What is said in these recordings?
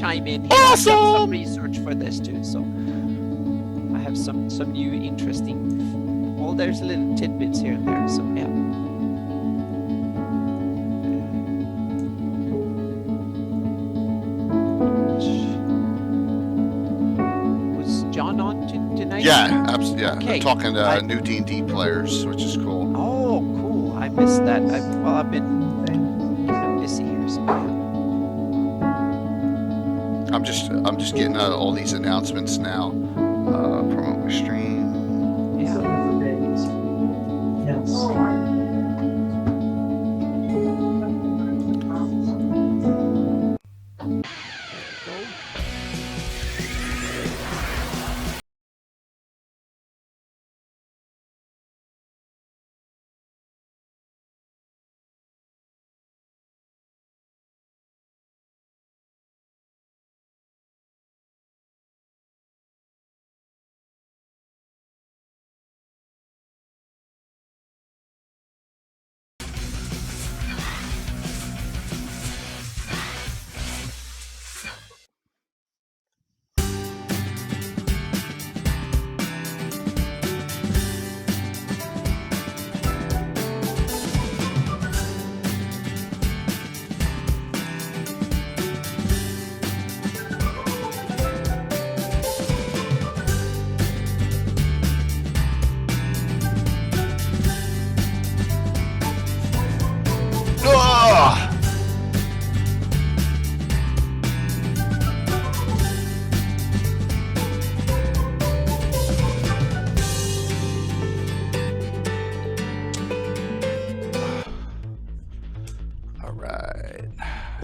chime in here. Awesome! I've done some research for this too, so I have some new interesting. Well, there's little tidbits here and there, so yeah. Was John on tonight? Yeah, absolutely. Yeah, Okay. I'm talking to new D&D players, which is cool. Oh, cool! I missed that. I've been busy here, so yeah. I'm just getting all these announcements now. Promote my stream. Yeah. Yes.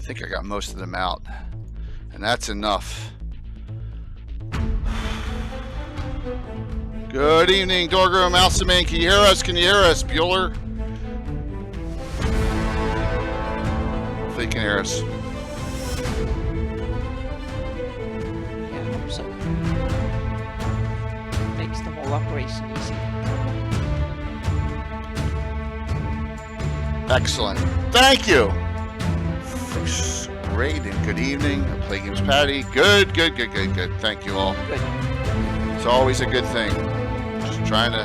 I think I got most of them out, and that's enough. Good evening, Dorgrim, Alsaman. Can you hear us? Can you hear us, Bueller? Hopefully you can hear us. Yeah, I hope so. Makes the whole operation easy. Excellent. Thank you. Great and good evening. Play Games Patty. Good. Thank you all. Good. It's always a good thing. Just trying to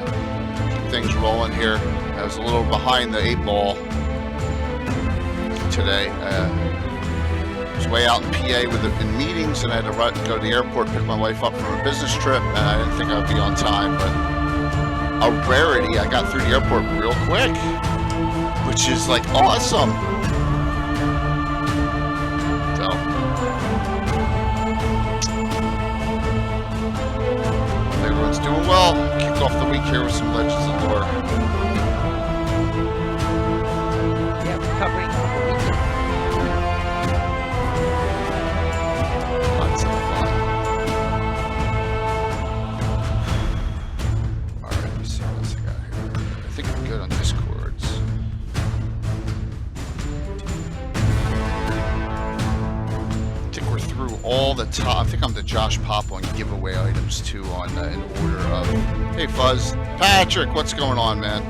keep things rolling here. I was a little behind the 8 ball today. I was way out in PA in meetings, and I had to go to the airport, pick my wife up from a business trip, and I didn't think I would be on time, but a rarity. I got through the airport real quick, which is like awesome. So everyone's doing well. Kicked off the week here with some Legends of Lore. Yeah, recovering from the weekend. Lots of fun. Alright, let's see what else I got here. I think I'm good on Discords. I think we're through all the top. I think I'm the Josh Pop on giveaway items too, on in order of. Hey Fuzz, Patrick, what's going on, man?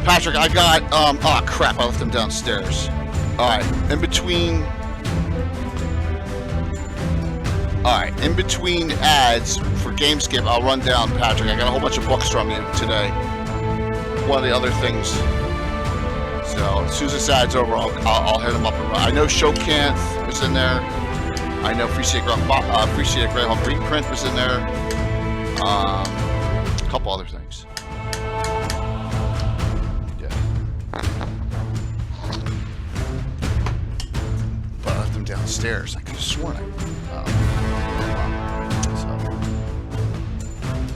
Patrick, I got oh crap, I left them downstairs. Alright, in between ads for GameSkip, I'll run down, Patrick. I got a whole bunch of books from you today. One of the other things. So as soon as this ad's over, I'll hit them up and run. I know Showcanth was in there. I know Appreciate Greyhawk reprint was in there. A couple other things. Yeah. But I left them downstairs. I could have sworn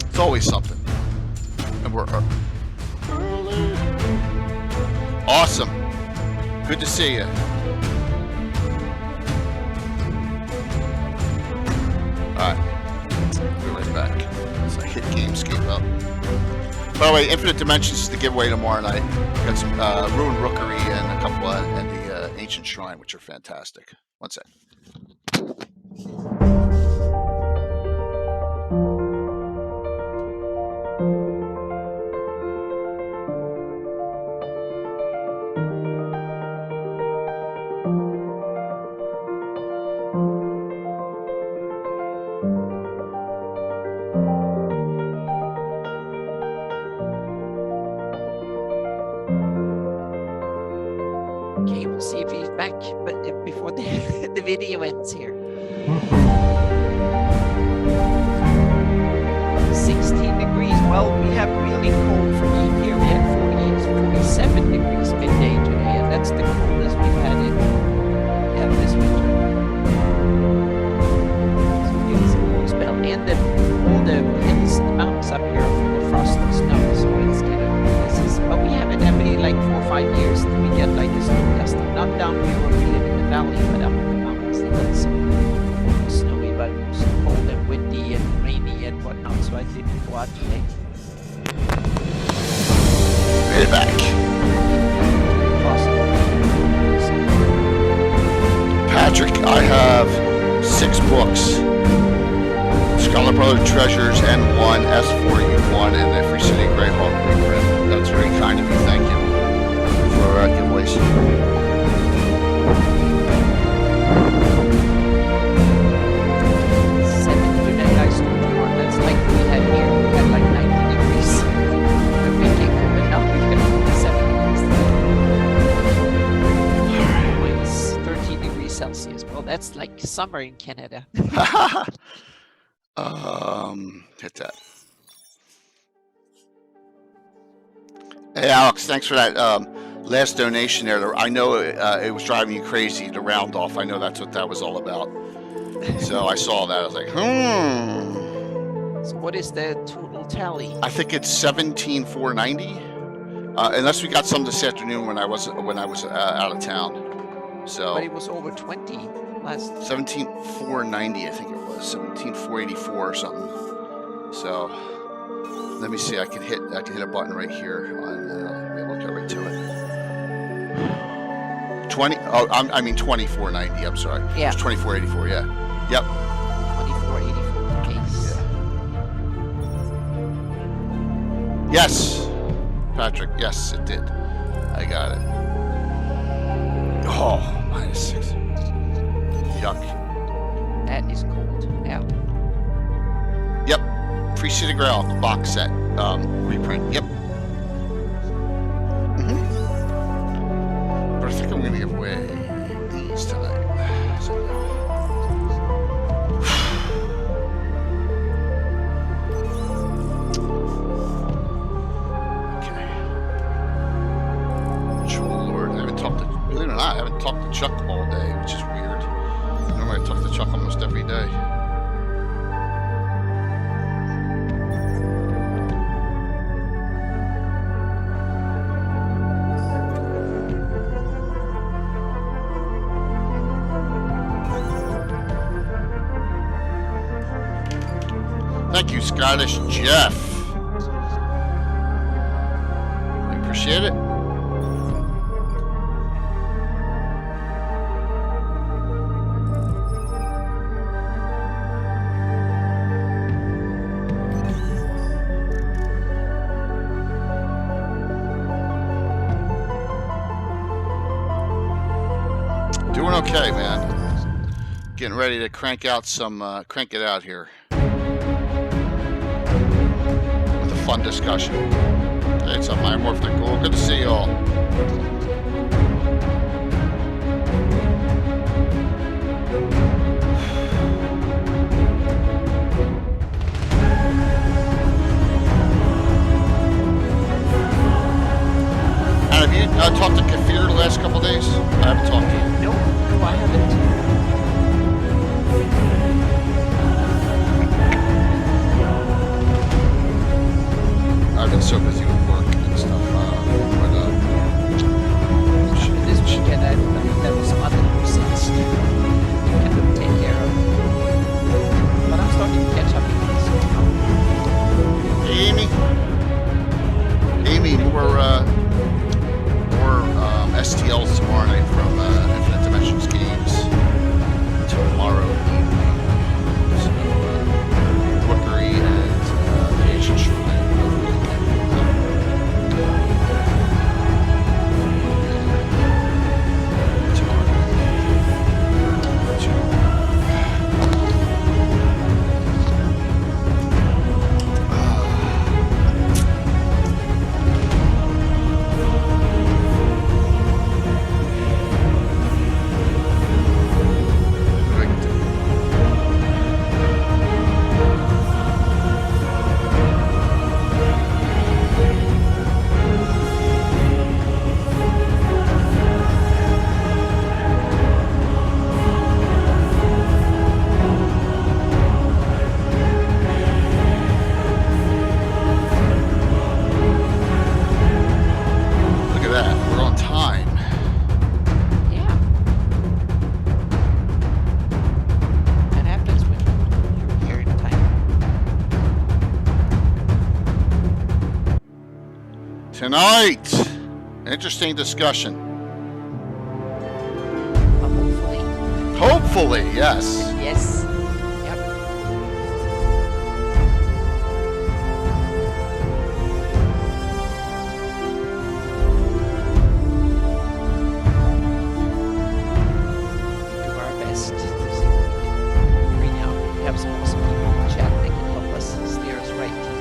it's always something. And we're early. Awesome. Good to see you. Alright. We'll be right back. So I hit GameScape up. By the way, Infinite Dimensions is the giveaway tomorrow night. Got some Ruined Rookery and a couple and the Ancient Shrine, which are fantastic. One sec. the video ends here. 16 degrees. Well, we have really cold for me here. We had 47 degrees midday today, and that's the coldest we've had this winter. So it's a cold spell, and all the hills and the mountains up here are full of frost and snow. So it's kind of but we haven't every like 4 or 5 years that we get like a snow dusting. Not down here where we live in the valley, but up in the mountains. They get some snowy, but so cold and windy and rainy and whatnot. So I didn't go out today. Right back. Patrick, I have 6 books. Scholar Brother Treasures N1, S4U1, and the Free City Greyhawk reprint. That's very kind of you. Thank you for giveaways. 7 today. I stole tomorrow. That's like we had here. We had like 90 degrees. The weekend, but now we have 7 degrees. Minus 13 degrees Celsius. Well, that's like summer in Canada. Hit that. Hey, Alex, thanks for that last donation there. I know it was driving you crazy to round off. I know that's what that was all about. So I saw that. I was like, So what is the total tally? I think it's 17,490. Unless we got some this afternoon when I was out of town. So. But it was over 20 last. 17,490, I think it was. 17,484 or something. So let me see. I can hit a button right here on. We'll get right to it. 20. Oh, I mean 2,490. I'm sorry. Yeah. It's 2,484. Yeah. Yep. 2,484 case. Yeah. Yes, Patrick. Yes, it did. I got it. Oh, -6. Yuck. That is cold. Yeah. Yep. Free City Greyhawk box set reprint. Yep. But I think I'm gonna give away these tonight. So, okay. Jewel Lord. Believe it or not, I haven't talked to Chuck all day, which is weird. Normally I talk to Chuck almost every day. Thank you, Scottish Jeff. I appreciate it. Doing okay, man. Getting ready to crank it out here. With a fun discussion. Hey, it's up, Metamorphic. Cool. Good to see you all. And have you talked to Kafir the last couple days? I haven't talked to him. No, I haven't. I've been so busy with work and stuff. This weekend, I think there was some other nuisance to kind of take care of. But I'm starting to catch up with this. Hey, Amy, more STLs tomorrow night from Infinite Dimensions Games. Tonight, interesting discussion. Hopefully. Hopefully, yes. Yes. Yep. Do our best to see what we can bring out. We have some awesome people in the chat that can help us steer us right.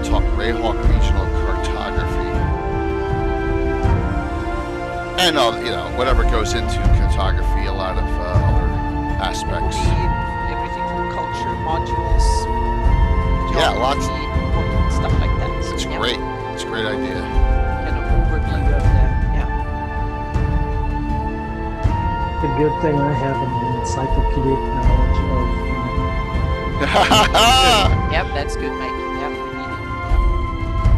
Talk Greyhawk regional cartography, and whatever goes into cartography, a lot of other aspects. Everything from culture, modules, Yeah, lots. important stuff like that. So, It's yeah, great. It's a great idea. Kind of overview of the The good thing I have an encyclopedic knowledge of Yep, that's good, Mike. Yep, we need it.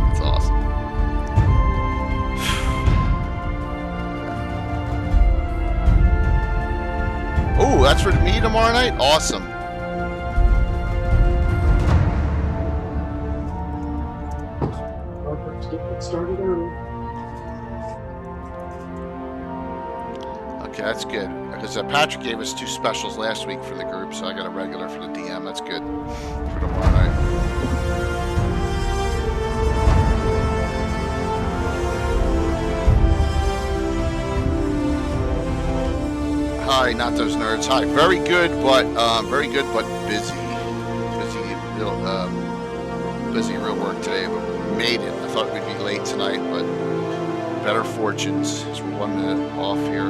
That's awesome. Oh, that's for me tomorrow night? Awesome. Let's get it started early. Okay, that's good. Because Patrick gave us 2 specials last week for the group, so I got a regular for the DM. That's good for tomorrow night. Hi, not those nerds. Hi, very good, but busy. Busy real work today, but we made it. I thought we'd be late tonight, but better fortunes. So we're 1 minute off here.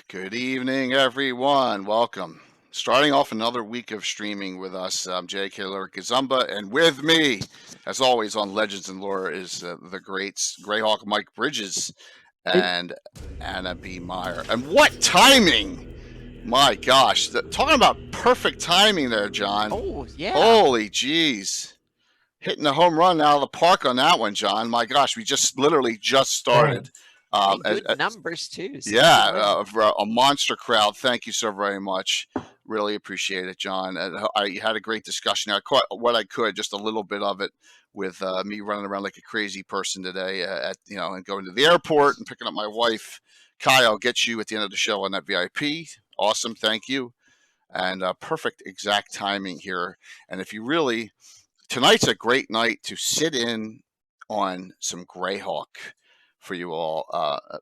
Good evening, everyone. Welcome. Starting off another week of streaming with us, I'm J.K. Gazumba, and with me, as always, on Legends and Lore is the greats Greyhawk Mike Bridges and Anna B. Meyer. And what timing! My gosh, talking about perfect timing there, John. Oh, yeah. Holy jeez. Hitting the home run out of the park on that one, John. My gosh, we literally just started. And good numbers, too. So Yeah, a monster crowd. Thank you so very much. Really appreciate it, John. I had a great discussion. I caught what I could, just a little bit of it, with me running around like a crazy person today, and going to the airport and picking up my wife. Kai, I'll get you at the end of the show on that VIP. Awesome, thank you. And perfect exact timing here. And if you really, tonight's a great night to sit in on some Greyhawk for you all,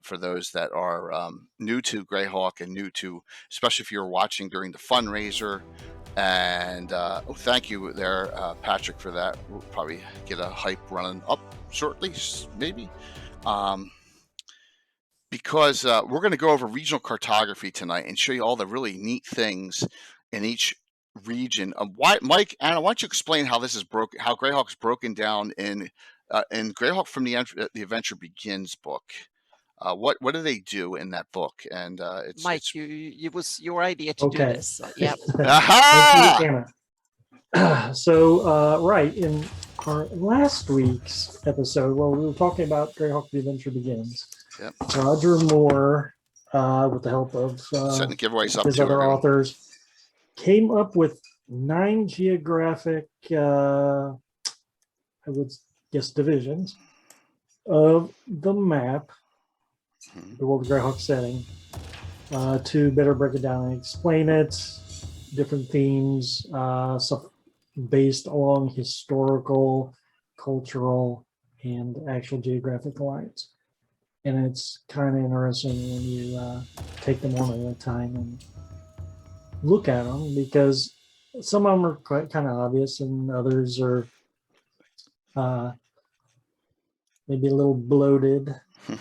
for those that are new to Greyhawk and new to, especially if you're watching during the fundraiser. And thank you there, Patrick, for that. We'll probably get a hype running up shortly, maybe. Because we're going to go over regional cartography tonight and show you all the really neat things in each region. Mike, Anna, why don't you explain how this is how Greyhawk's broken down in Greyhawk from the Adventure Begins book. What do they do in that book? And it's Mike, it was your idea to do this. Yep. Aha! So, right, in our last week's episode, we were talking about Greyhawk the Adventure Begins. Yep. Roger Moore, with the help of Setting giveaways up his to other authors, came up with 9 geographic, I would guess, divisions of the map, the World of Greyhawk setting, to better break it down and explain it, different themes, stuff based along historical, cultural, and actual geographic lines. And it's kind of interesting when you take them one at a time and look at them, because some of them are quite kind of obvious and others are maybe a little bloated.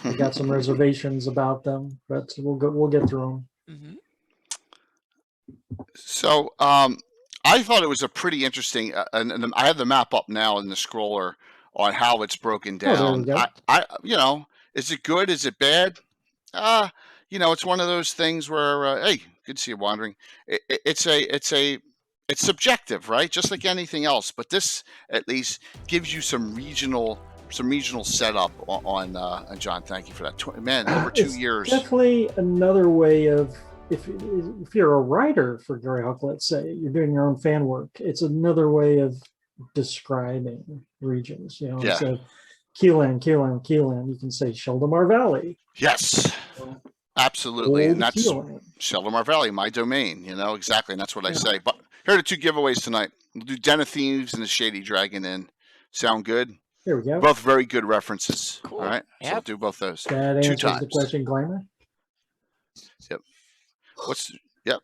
I got some reservations about them, but we'll get through them. Mm-hmm. So I thought it was a pretty interesting, and I have the map up now in the scroller on how it's broken down. Is it good? Is it bad? It's one of those things where, hey, good to see you wandering. It's a it's subjective, right? Just like anything else, but this at least gives you some regional setup on John. Thank you for that. Man, over 2 It's years. definitely another way of, if you're a writer for Greyhawk, let's say you're doing your own fan work, it's another way of describing regions. You know, Yeah. instead of Keelan, you can say Sheldomar Valley. Yes, absolutely. Old And that's Keelan. Sheldomer Valley, my domain, exactly. And that's what I say. But here are the 2 giveaways tonight. We'll do Den of Thieves and the Shady Dragon Inn. Sound good? There we go. Both very good references. Cool. All right. So Yep. we'll do both those. That 2 answers times. the question, Glamour. Yep.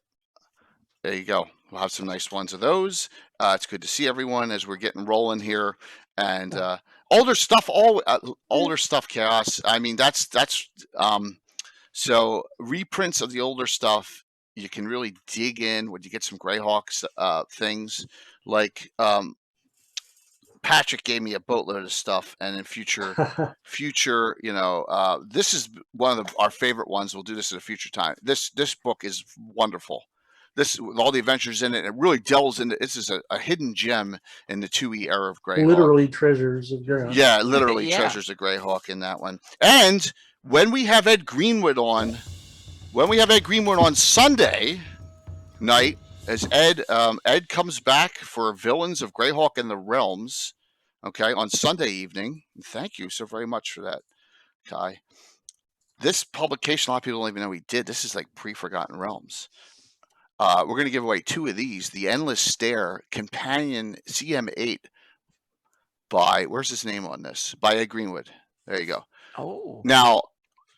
There you go. We'll have some nice ones of those. It's good to see everyone as we're getting rolling here. And older stuff, older stuff, Chaos. I mean, that's so reprints of the older stuff. You can really dig in when you get some Greyhawks things. Like Patrick gave me a boatload of stuff, and in future, this is one of our favorite ones. We'll do this at a future time. This book is wonderful. This, with all the adventures in it, it really delves into. This is a hidden gem in the 2E era of Greyhawk. Literally treasures of Greyhawk. Yeah, literally treasures of Greyhawk in that one. And when we have Ed Greenwood on, Sunday night, as Ed comes back for Villains of Greyhawk and the Realms, okay, on Sunday evening. Thank you so very much for that, Kai. This publication, a lot of people don't even know we did. This is like pre-Forgotten Realms. We're going to give away 2 of these. The Endless Stare Companion CM8 by, where's his name on this? By Ed Greenwood. There you go. Oh. Now,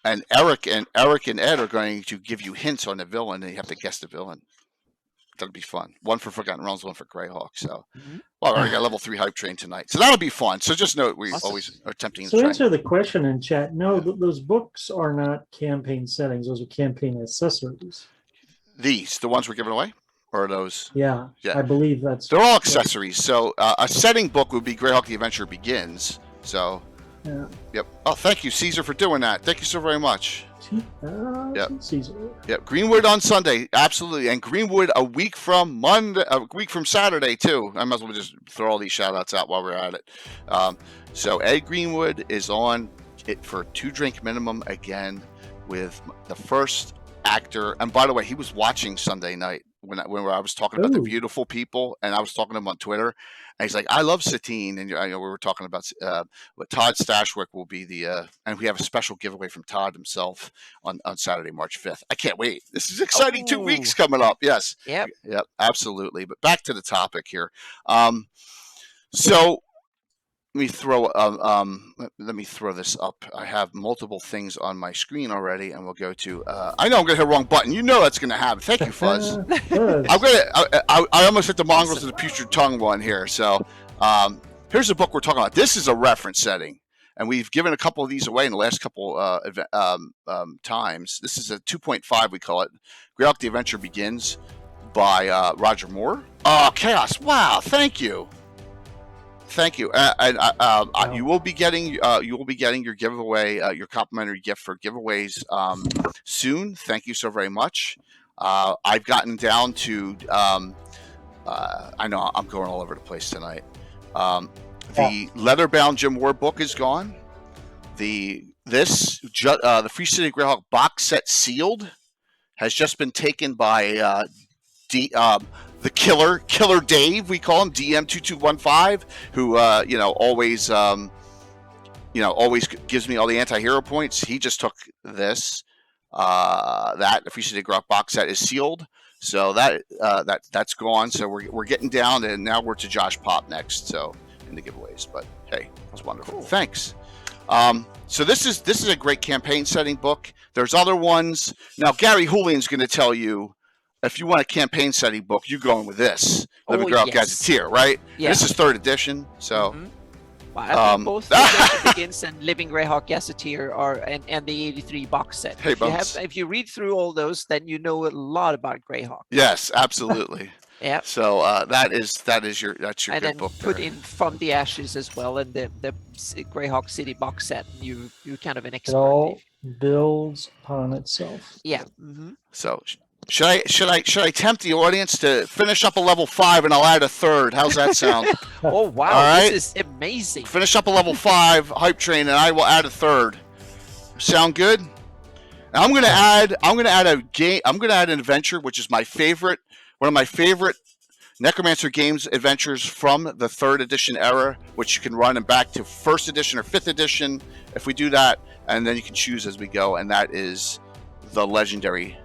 and Eric and Ed are going to give you hints on the villain, and you have to guess the villain. That'll be fun. One for Forgotten Realms, one for Greyhawk. So, well, I already got level 3 hype train tonight. So that'll be fun. So just note we always are attempting to So try. answer the question in chat. No, those books are not campaign settings. Those are campaign accessories. The ones we're giving away? Or are those? Yeah, Yeah. I believe that's. They're all accessories. So a setting book would be Greyhawk the Adventure Begins. So, Yeah. yep. Oh, thank you, Caesar, for doing that. Thank you so very much. Yep. Caesar. Yep. Greenwood on Sunday. Absolutely. And Greenwood a week from Saturday, too. I might as well just throw all these shout outs out while we're at it. So Ed Greenwood is on it for 2 drink minimum again with the first actor. And by the way, he was watching Sunday night when I was talking about the beautiful people, and I was talking to him on Twitter, and he's like, "I love Satine," and we were talking about what Todd Stashwick will be and we have a special giveaway from Todd himself on Saturday, March 5th. I can't wait. This is exciting. 2 weeks coming up. Yes. Yep, absolutely. But back to the topic here. So let me throw this up. I have multiple things on my screen already, and we'll go to. I know I'm gonna hit the wrong button. You know that's gonna happen. Thank you, Fuzz. I almost hit the Mongrels of the Putrid Tongue one here. So here's the book we're talking about. This is a reference setting, and we've given a couple of these away in the last couple times. This is a 2.5. We call it. Greyhawk: The Adventure Begins by Roger Moore. Oh, Chaos! Wow, thank you. Thank you, and you will be getting your giveaway, your complimentary gift for giveaways soon. Thank you so very much. I've gotten down to I know I'm going all over the place tonight. The leather-bound Jim Ward book is gone. The Free City Greyhawk box set sealed has just been taken by the killer Dave, we call him DM2215, who always always gives me all the anti-hero points. He just took this. The Free City Greyhawk box set is sealed, so that's gone. So we're getting down, and now we're to Josh Pop next. So in the giveaways, but hey, that's wonderful. Cool. Thanks. So this is a great campaign setting book. There's other ones. Now Gary Julian's going to tell you. If you want a campaign setting book, you're going with this. Living Greyhawk Gazetteer, right? Yeah. This is 3rd edition, so. Well, I think both Adventure Begins and Living Greyhawk Gazetteer and the 83 box set. Hey, if you read through all those, then you know a lot about Greyhawk. Yes, absolutely. Yeah. So that's your and good book. And then put in From the Ashes as well, and the Greyhawk City box set. You're kind of an expert. It all builds upon itself. Yeah. So Should I tempt the audience to finish up a level 5 and I'll add a third? How's that sound? Oh wow, All right. this is amazing. Finish up a level 5 hype train and I will add a third. Sound good? And I'm gonna add an adventure, which is one of my favorite Necromancer Games adventures from the 3rd edition era, which you can run and back to 1st edition or 5th edition if we do that, and then you can choose as we go, and that is the legendary.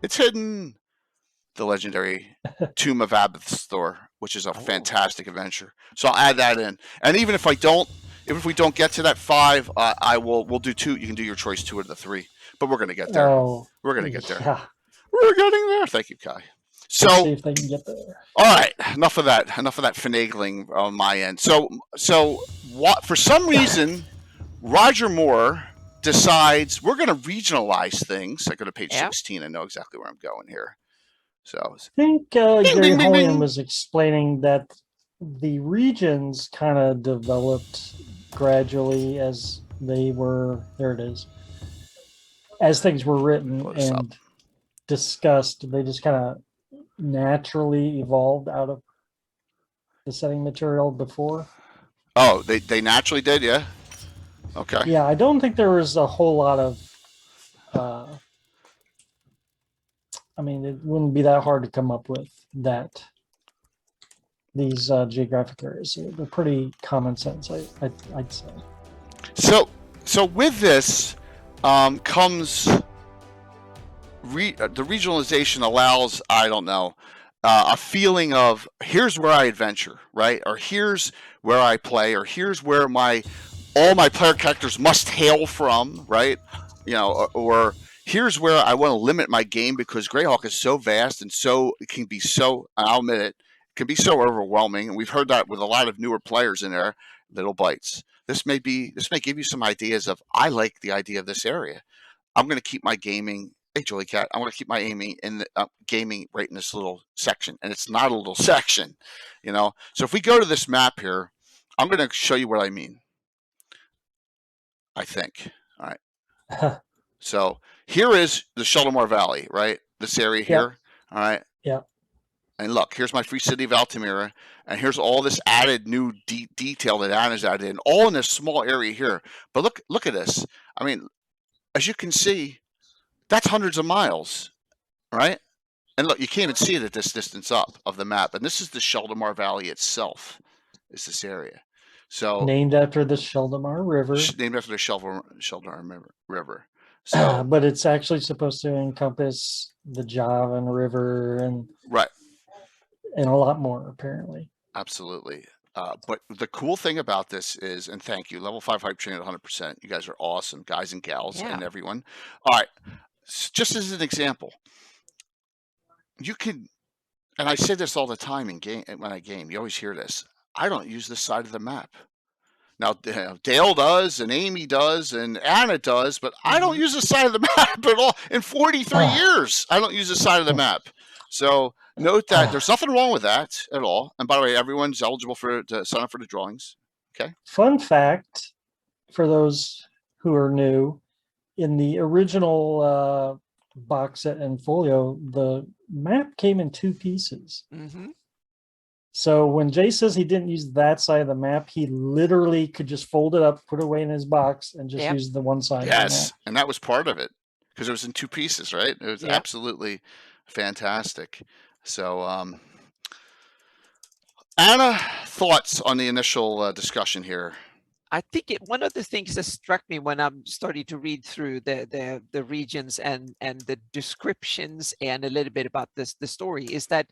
It's hidden. The legendary Tomb of Abbott, which is a fantastic adventure. So I'll add that in, and even if we don't get to that 5, we'll do 2. You can do your choice 2 of the 3, but we're gonna get there. We're gonna get there. Yeah. We're getting there. Thank you, Kai. So, Let's see if they can get there. all right, enough of that finagling on my end. So what? For some reason, Roger Moore decides we're going to regionalize things. I go to page 16. I know exactly where I'm going here. So I think Greyhawk was explaining that the regions kind of developed gradually as they were. There it is. As things were written and discussed, they just kind of naturally evolved out of the setting material before. Oh, they naturally did, yeah. Okay. Yeah, I don't think there was a whole lot of. I mean, it wouldn't be that hard to come up with that. These geographic areas, they're pretty common sense, I'd say. So with this comes. The regionalization allows, I don't know, a feeling of here's where I adventure, right? Or here's where I play, or here's where all my player characters must hail from, right? You know, or here's where I want to limit my game because Greyhawk is so vast and it can be so, I'll admit it, can be so overwhelming. And we've heard that with a lot of newer players in there, little bites. This may give you some ideas of, I like the idea of this area. I'm going to keep my gaming. Hey, Julie Cat, I want to keep my gaming right in this little section. And it's not a little section, you know? So if we go to this map here, I'm going to show you what I mean. I think. All right. So here is the Sheldomer Valley, right? This area here. All right. Yeah. And look, here's my free city of Altamira. And here's all this added new detail that Anna's added in, all in this small area here. But look at this. I mean, as you can see, that's hundreds of miles, right? And look, you can't even see it at this distance up of the map. And this is the Sheldomar Valley itself, is this area. So named after the Sheldomar River. Named after the Sheldomar River. So, but it's actually supposed to encompass the Javan River and and a lot more, apparently. Absolutely. But the cool thing about this is, and thank you, level 5 hype train at 100%. You guys are awesome, guys and gals and everyone. All right. Just as an example, you can, and I say this all the time when I game, you always hear this. I don't use this side of the map. Now, Dale does, and Amy does, and Anna does, but I don't use this side of the map at all. In 43 years, I don't use this side of the map. So note that there's nothing wrong with that at all. And by the way, everyone's eligible to sign up for the drawings. Okay. Fun fact for those who are new. In the original box set and folio, the map came in 2 pieces. Mm-hmm. So when Jay says he didn't use that side of the map, he literally could just fold it up, put it away in his box, and just use the one side. Yes, and that was part of it because it was in 2 pieces, right? It was absolutely fantastic. So, Anna, thoughts on the initial discussion here? I think one of the things that struck me when I'm starting to read through the regions and the descriptions and a little bit about the story is that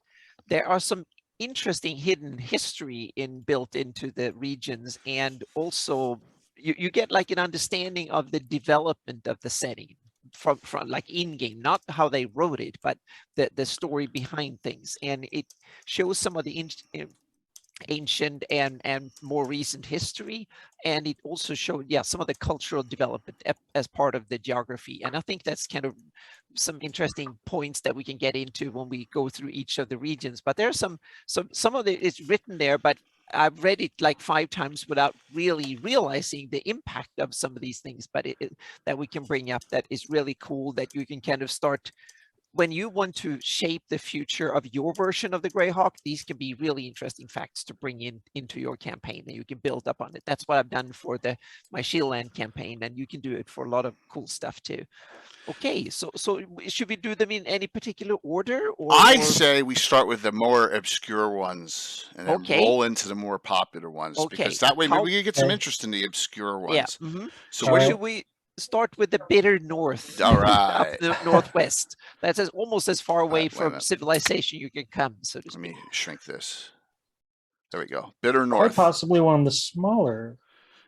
there are some interesting hidden history built into the regions, and also you get like an understanding of the development of the setting from like in game, not how they wrote it, but the story behind things, and it shows some of the ancient and more recent history, and it also showed some of the cultural development as part of the geography. And I think that's kind of some interesting points that we can get into when we go through each of the regions. But there's some of it is written there, but I've read it like 5 times without really realizing the impact of some of these things, but that we can bring up that is really cool, that you can kind of start when you want to shape the future of your version of the Greyhawk, these can be really interesting facts to bring into your campaign, and you can build up on it. That's what I've done for my Shieldland campaign, and you can do it for a lot of cool stuff too. Okay, so should we do them in any particular order? I'd say we start with the more obscure ones and then Okay. roll into the more popular ones, Okay. because that way maybe we can get some Okay. interest in the obscure ones. Yeah. So All what right. Should we start with the bitter north? All Up right. the northwest. That's almost as far away wait a from minute. civilization you can come, so to Let speak. me shrink this. There we go. Bitter Quite North. possibly one of the smaller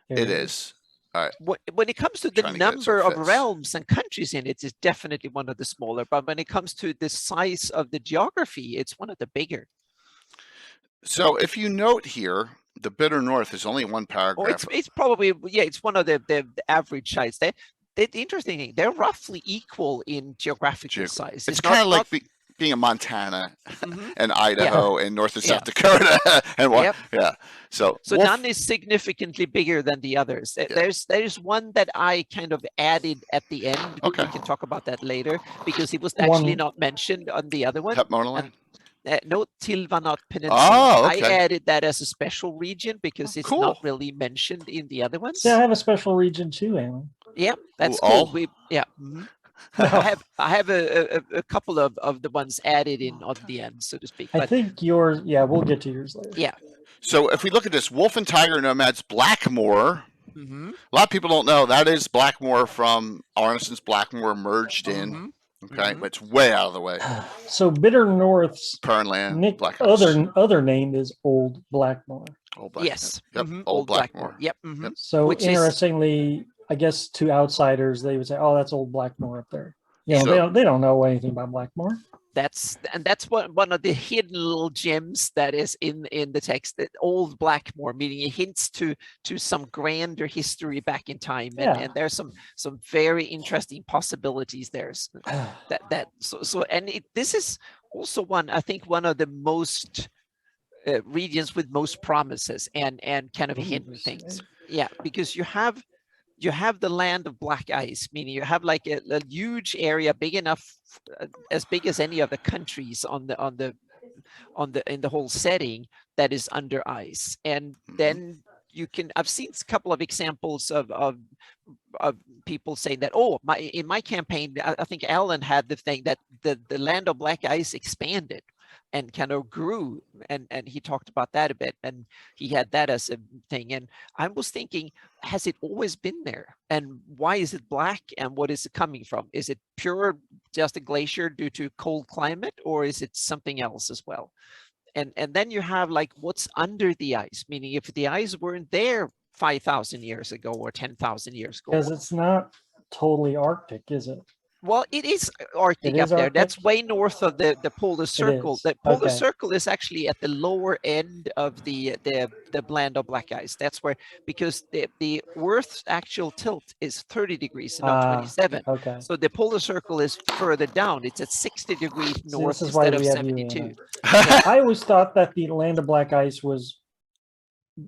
It areas. is. All right. When it comes to the Trying to get it so number it of fits. realms and countries in it, it's definitely one of the smaller. But when it comes to the size of the geography, it's one of the bigger. So if you note here, the Bitter North is only one Oh, paragraph. it's probably, yeah, it's one of the average size. The interesting thing, they're roughly equal in geographical size. It's kind of like being in Montana Mhm. and Idaho and North and South Dakota and what? Yep. Yeah. So So none is significantly bigger than the others. There's one that I kind of added at the end. Okay. We can talk about that later because it was actually not mentioned on the other one. Hepmonaland? No, Telandrian Peninsula. Oh, okay. I added that as a special region because it's cool. not really mentioned in the other ones. See, I have a special region too, Alan. Yeah, that's Ooh, cool. all? Mhm. I have a couple of the ones added in on the end, so to speak. I But think yours, yeah, we'll get to yours later. yeah. So if we look at this, Wolf and Tiger Nomads, Blackmore. Mhm. A lot of people don't know that is Blackmore from Arneson's Blackmore merged in. Mhm. Okay, Mhm. but it's way out of the way. So Bitter North's Pernland, Black Ice. other name is Old Blackmore. Old Blackmore. Yes. Yep. Mhm. Old Blackmore. Yep. Mhm. Yep. So Which is- interestingly, I guess to outsiders they would say, "Oh, that's Old Blackmore up there." You know, So- they don't know anything about Blackmore. That's one of the hidden little gems that is in the text. That Old Blackmore, meaning it hints to some grander history back in time, and there's some very interesting possibilities there. So this is also one of the most regions with most promises and kind of hidden things. Yeah, because you have the land of black ice, meaning you have like a huge area big enough, as big as any of the countries in the whole setting that is under ice. And then I've seen a couple of examples of people saying that, in my campaign, I think Alan had the thing that the land of black ice expanded and kind of grew, and he talked about that a bit, and he had that as a thing. And I was thinking, has it always been there, and why is it black, and what is it coming from? Is it pure just a glacier due to cold climate, or is it something else as well? And then you have like what's under the ice, meaning if the ice weren't there 5,000 years ago or 10,000 years ago. Because it's not totally Arctic, is it? Well, it is Arctic It up is there. Arctic? That's way north of the polar circle. is. The polar Okay. circle is actually at the lower end of the land of black ice. That's where, because the Earth's actual tilt is 30 degrees and not 27. Okay. So the polar circle is further down. It's at 60 degrees north this is why instead of we have you, 72. Anna. I always thought that the land of black ice was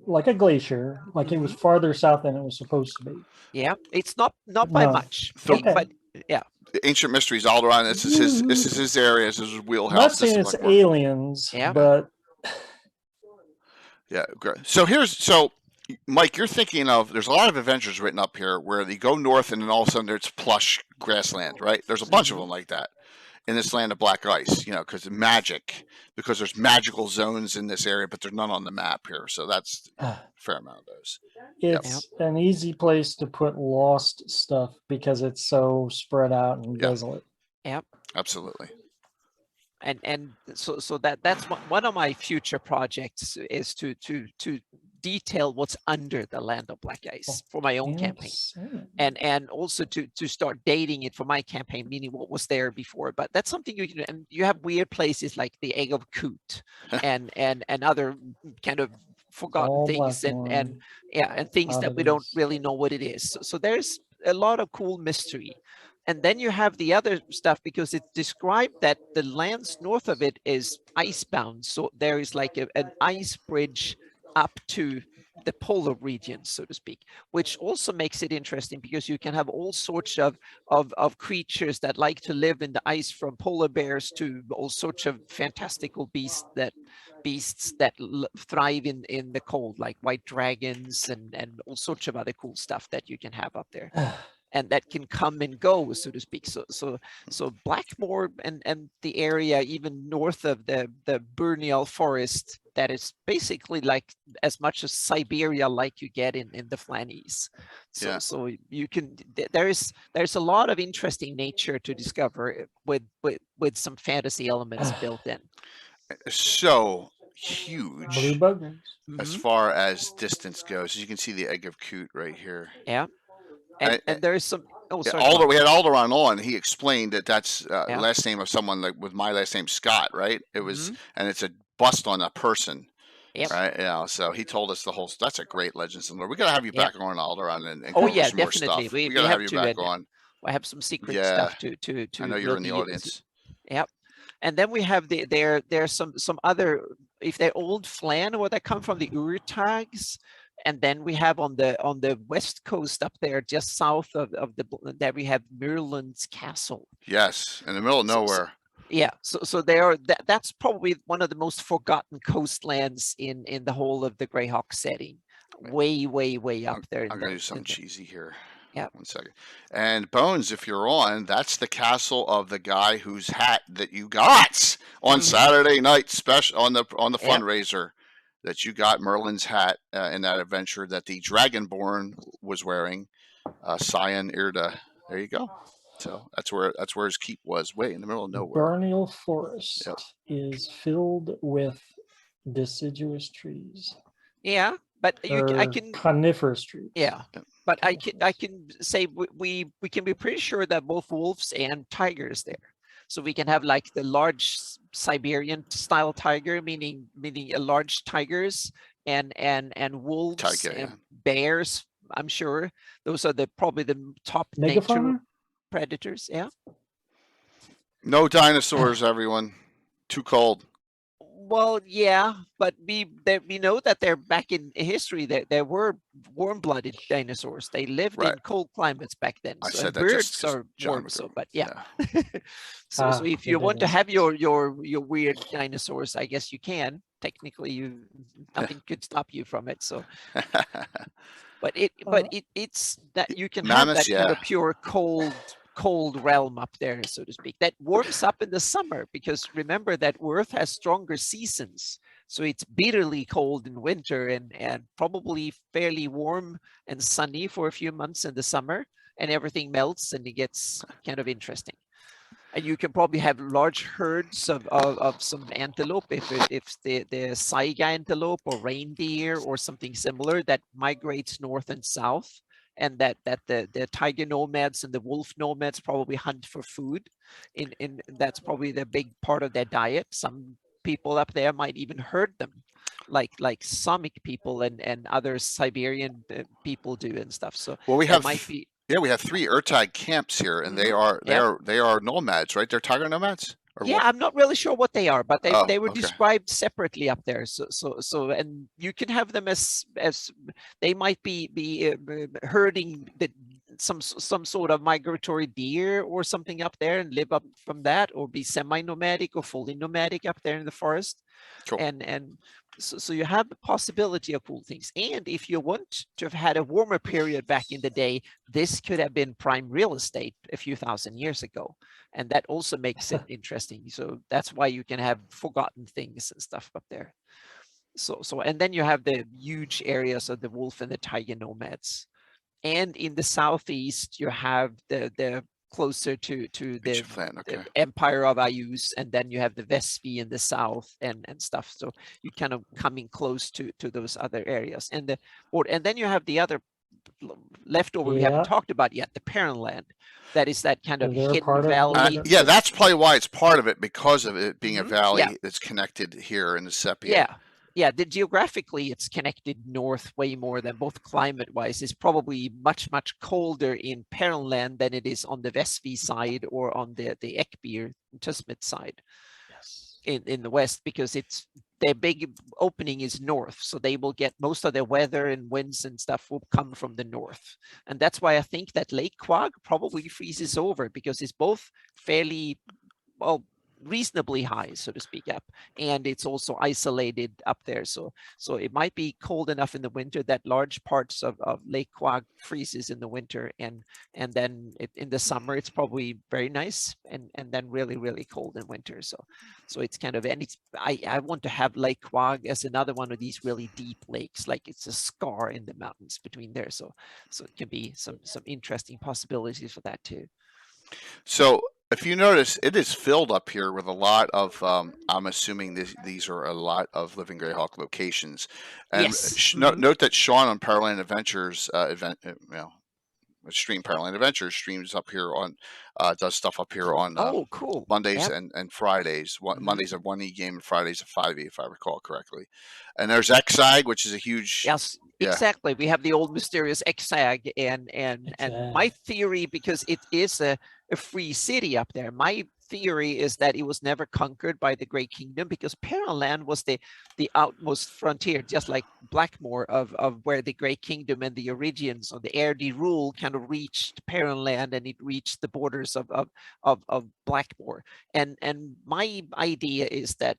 like a glacier, like it was farther south than it was supposed to be. Yeah, it's not by No. much, Okay. but yeah. The Ancient Mysteries, Alderaan. This is his area. This is his wheelhouse. I'm not This saying is it's Blackmore. aliens, Yeah. but Yeah, great. So Mike, you're thinking of, there's a lot of adventures written up here where they go north and then all of a sudden there's plush grassland, right? There's a bunch of them like that in this land of black ice, because of magic, because there's magical zones in this area, but there's none on the map here. So that's a fair amount of those. it's an easy place to put lost stuff because it's so spread out and desolate. Yep. Absolutely. And so that's one of my future projects is to detail what's under the land of black ice for my own campaign, and also to start dating it for my campaign, meaning what was there before. But that's something you can, and you have weird places like the Egg of Coot and other kind of forgotten All things and things that we don't really know what it is. So there's a lot of cool mystery. And then you have the other stuff, because it's described that the lands north of it is icebound. So there is like an ice bridge up to the polar region, so to speak, which also makes it interesting because you can have all sorts of creatures that like to live in the ice, from polar bears to all sorts of fantastical beasts that thrive in the cold, like white dragons and all sorts of other cool stuff that you can have up there. And that can come and go, so to speak. So Blackmore and the area even north of the Burnial forest, that is basically like as much as Siberia like you get in the Flannies. So you can, there's a lot of interesting nature to discover with some fantasy elements built in. So huge Blue buggers. as far as distance goes. You can see the Egg of Coot right here. Yeah. And there's some. Oh, sorry. We had Alderon on. He explained that that's last name of someone like with my last name Scott, right? It was, and it's a bust on a person, right? Yeah. So he told us the whole. That's a great Legends and Lore. We gotta have you back on Alderon and oh go yeah, some more definitely. stuff. We gotta have you back on. I have some secret stuff to. I know you're in the audience. Yep. And then we have there's some other, if they're old Flan or they come from the Urtags. And then we have on the west coast up there, just south of that, we have Merlin's Castle. Yes, in the middle of nowhere. So that's probably one of the most forgotten coastlands in the whole of the Greyhawk setting. Way up there. I'm gonna do something cheesy here. Yeah. 1 second. And Bones, if you're on, that's the castle of the guy whose hat that you got on Saturday night special on the fundraiser. That you got Merlin's hat in that adventure that the Dragonborn was wearing, Cyan Irda. There you go. So that's where his keep was, way in the middle of nowhere. Burnial Forest is filled with deciduous trees. Yeah, but I can coniferous trees. Yeah, but I can say we can be pretty sure that both wolves and tigers there. So we can have like the large Siberian style tiger, meaning large tigers and wolves and bears. I'm sure those are probably the top nature predators. Yeah. No dinosaurs, everyone. Too cold. Well, yeah, but we know that they're back in history. There were warm-blooded dinosaurs. They lived in cold climates back then. I said that birds are warm, but yeah. So if you want to have your weird dinosaurs, I guess you can. Technically, nothing could stop you from it. So, but it's that you can have that kind of pure cold realm up there, so to speak, that warms up in the summer, because remember that Earth has stronger seasons, so it's bitterly cold in winter and probably fairly warm and sunny for a few months in the summer, and everything melts and it gets kind of interesting. And you can probably have large herds of some antelope, if the Saiga antelope or reindeer or something similar that migrates north and south. And that the tiger nomads and the wolf nomads probably hunt for food. In that's probably the big part of their diet. Some people up there might even herd them, like Samic people and other Siberian people do and stuff. So we have we have 3 Urtag camps here, and they are nomads, right? They're tiger nomads. I'm not really sure what they are, but they were described separately up there. So and you can have them as they might be herding some sort of migratory deer or something up there and live up from that, or be semi-nomadic or fully nomadic up there in the forest. Cool. And so you have the possibility of cool things. And if you want to have had a warmer period back in the day, this could have been prime real estate a few thousand years ago. And that also makes it interesting. So that's why you can have forgotten things and stuff up there. So and then you have the huge areas of the wolf and the tiger nomads. And in the southeast, you have the closer to the Empire of Ayus, and then you have the Vespi in the south and stuff. So you kind of coming close to those other areas. And then you have the other leftover we haven't talked about yet, the Parentland. That is that kind of hidden valley. That's probably why it's part of it, because of it being a valley that's connected here in the Sepia. Yeah, geographically it's connected north way more than, both climate-wise. It's probably much colder in Parentland than it is on the Vespi side or on the Ekby or Tusmit side in the west, because it's their big opening is north, so they will get most of their weather and winds and stuff will come from the north. And that's why I think that Lake Quag probably freezes over, because it's both fairly, well, reasonably high, so to speak, up, and it's also isolated up there. So it might be cold enough in the winter that large parts of Lake Quag freezes in the winter, and then in the summer it's probably very nice, and then really, really cold in winter. So it's kind of, and it's, I want to have Lake Quag as another one of these really deep lakes, like it's a scar in the mountains between there. So it can be some interesting possibilities for that too. So if you notice, it is filled up here with a lot of, I'm assuming these are a lot of Living Greyhawk locations. And Yes. note that Sean on Powerland Adventures stream Powerland Adventures streams up here on, does stuff up here on Oh, cool. Mondays Yep. and Fridays. Mondays a 1E game and Fridays a 5E, if I recall correctly. And there's Exag, which is a huge... Yes, Yeah. exactly. We have the old mysterious Exag, and my theory, because it is a free city up there, my theory is that it was never conquered by the Great Kingdom, because Pearland was the outmost frontier, just like Blackmoor, of where the Great Kingdom and the Origians or the Airdie rule kind of reached Pearland, and it reached the borders of Blackmoor. And my idea is that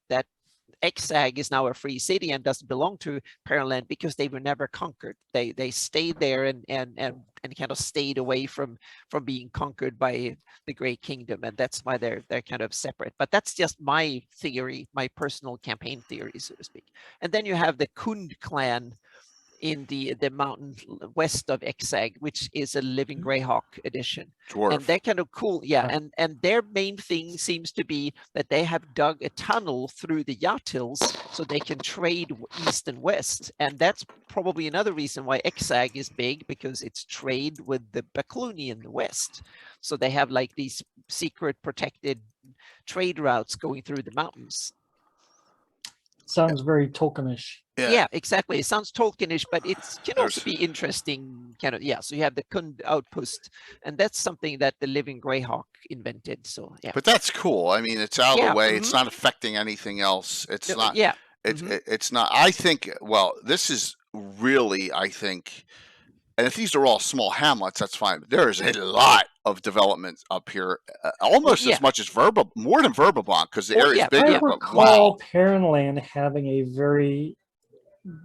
Exag is now a free city and doesn't belong to Pearland because they were never conquered. They stayed there and kind of stayed away from being conquered by the Great Kingdom, and that's why they're kind of separate. But that's just my theory, my personal campaign theory, so to speak. And then you have the Kund clan in the mountain west of Exag, which is a Living Greyhawk edition. Dwarf. And they're kind of cool. Yeah. And their main thing seems to be that they have dug a tunnel through the Yacht Hills so they can trade east and west. And that's probably another reason why Exag is big, because it's trade with the Bacluni in the west. So they have like these secret protected trade routes going through the mountains. Sounds very Tolkienish. Yeah, exactly. It sounds Tolkienish, but it can also be interesting. Kind of, yeah. So you have the Kund outpost, and that's something that the Living Greyhawk invented. So yeah. But that's cool. I mean, it's out of the way. It's not affecting anything else. It's not. Yeah. It's not. I think. Well, this is really. I think. And if these are all small hamlets, that's fine. But there is a lot of development up here, almost as much as more than Verbablanc, because the area is bigger. I recall Pearland having a very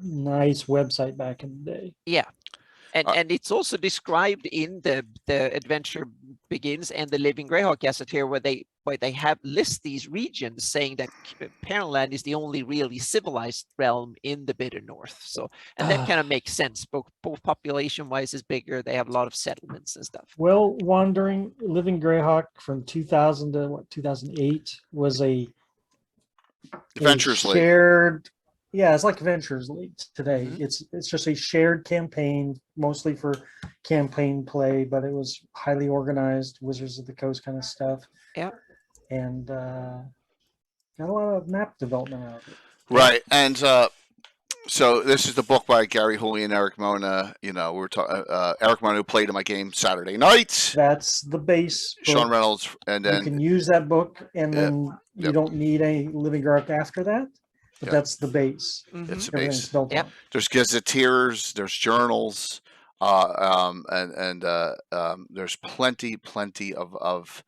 nice website back in the day. Yeah. And it's also described in the Adventure Begins and the Living Greyhawk Gazetteer, where they list these regions, saying that Pearland is the only really civilized realm in the Bitter North. So, and that kind of makes sense. Both population wise is bigger. They have a lot of settlements and stuff. Well, Wandering Living Greyhawk from 2000 to 2008 was a Adventures League. Shared. Yeah, it's like Adventures League today. It's just a shared campaign, mostly for campaign play, but it was highly organized, Wizards of the Coast kind of stuff. Yeah. And got a lot of map development out of it. Right. And so this is the book by Gary Hooley and Eric Mona. You know, we were talking Eric Mona, who played in my game Saturday night. That's the base book. Sean Reynolds, and then you can use that book, and then you don't need a Living Greyhawk after that. But that's the base. It's the base. Built on. There's gazetteers, there's journals, and there's plenty of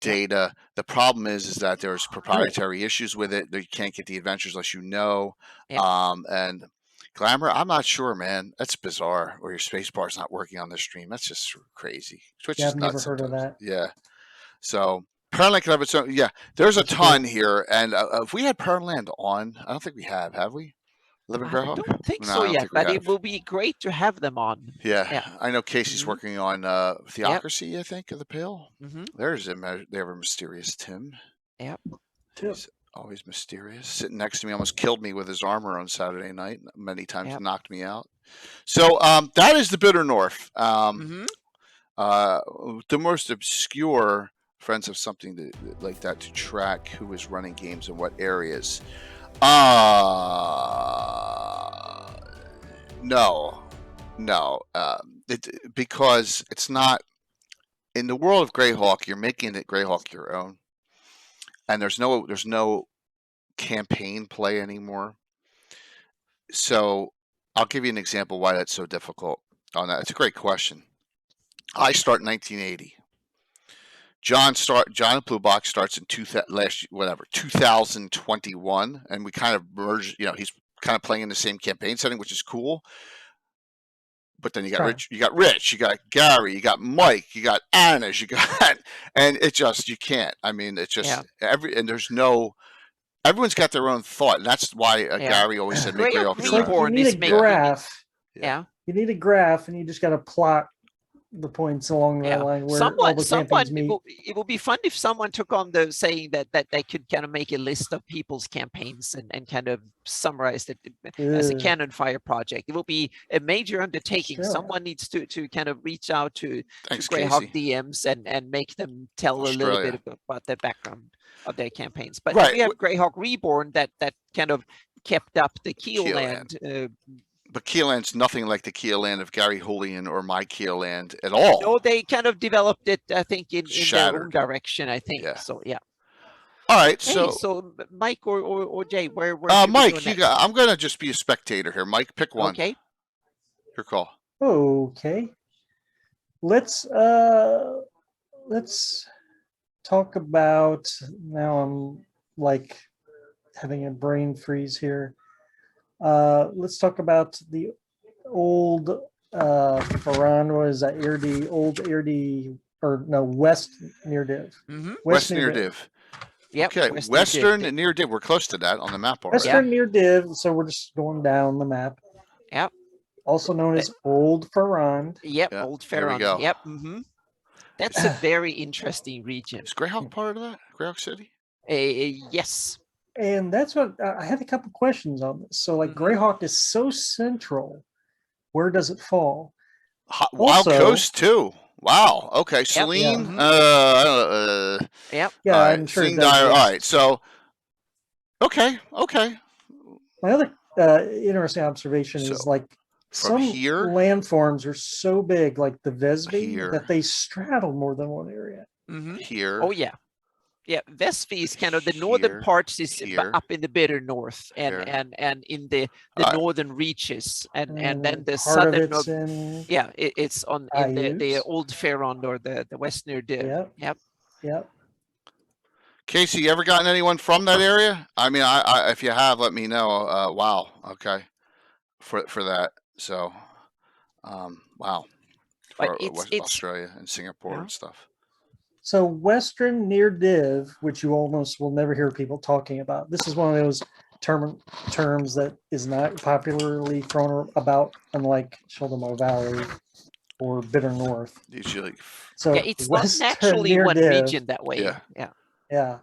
data. The problem is that there's proprietary issues with it. You can't get the adventures unless you know. And Glamour, I'm not sure, man. That's bizarre. Or your space bar's not working on the stream. That's just crazy. Twitch is I've never nuts heard of sometimes. that. Yeah. So Pearland can have its own. Yeah, there's a ton here, and if we had Pearland on, I don't think we have we? Living Greyhawk? I don't think so yet, but it will be great to have them on. Yeah. I know Casey's working on Theocracy, I think, of the Pale. There's they have a mysterious Tim. Yep. He's always mysterious. Sitting next to me, almost killed me with his armor on Saturday night. Many times knocked me out. So that is the Bitter North. The most obscure. Friends have something like that to track who is running games in what areas. No. Because it's not in the world of Greyhawk. You're making it Greyhawk your own, and there's no campaign play anymore. So I'll give you an example why that's so difficult on that. It's a great question. I start in 1980. John Plubach starts in 2021, and we kind of merged. He's kind of playing in the same campaign setting, which is cool. But then you got Rich, you got Gary, you got Mike, you got Anna, and it just, you can't. I mean, it's just everyone's got their own thought, and that's why Gary always said make Greyhawk Reborn. You need a graph. You need a graph, and you just got to plot the points along that line where all the campaigns meet. It would be fun if someone took on the saying that they could kind of make a list of people's campaigns and kind of summarize it as a cannon fire project. It will be a major undertaking. Sure. Someone needs to kind of reach out to Greyhawk DMs and make them tell a little bit about the background of their campaigns. But we have Greyhawk Reborn that kind of kept up the Keelland. But Keeland's nothing like the Keeland of Gary Julian or my Keeland at all. No, they kind of developed it, I think, in their own direction, I think. Yeah. So, yeah. All right. So Mike or Jay, where Mike, I'm going to just be a spectator here. Mike, pick one. Okay. Your call. Okay. Let's talk about, now I'm like having a brain freeze here. Let's talk about the old Faran, what is that? West Near Div. Mm-hmm. West Near Div. Yep. Okay, Western Near Div. We're close to that on the map already. Western Near Div, so we're just going down the map. Yep. Also known as Old Faran. Yep, Old Faran. There we go. Yep. Mm-hmm. That's a very interesting region. Is Greyhawk part of that? Greyhawk City? Yes. And that's what I had a couple questions on this. So, like, Greyhawk is so central. Where does it fall? Wild Coast too. Wow. Okay, Celine. Yep. Yeah, I'm sure. All right. So, okay. My other interesting observation is like some landforms are so big, like the Vesby, that they straddle more than one area. Mm-hmm. Here. Oh yeah. Yeah, Vesby is kind of the northern parts is up in the bitter north and in the northern reaches and then the southern it's on in the Old Faron or the West Near Div. Yep. Casey, you ever gotten anyone from that area? I mean, I if you have, let me know. Wow. Okay. For that. So, wow. For Australia and Singapore and stuff. So Western Near Div, which you almost will never hear people talking about. This is one of those terms that is not popularly thrown about, unlike Sheldomer Valley or Bitter North. Usually. So it's not naturally one region that way. Yeah.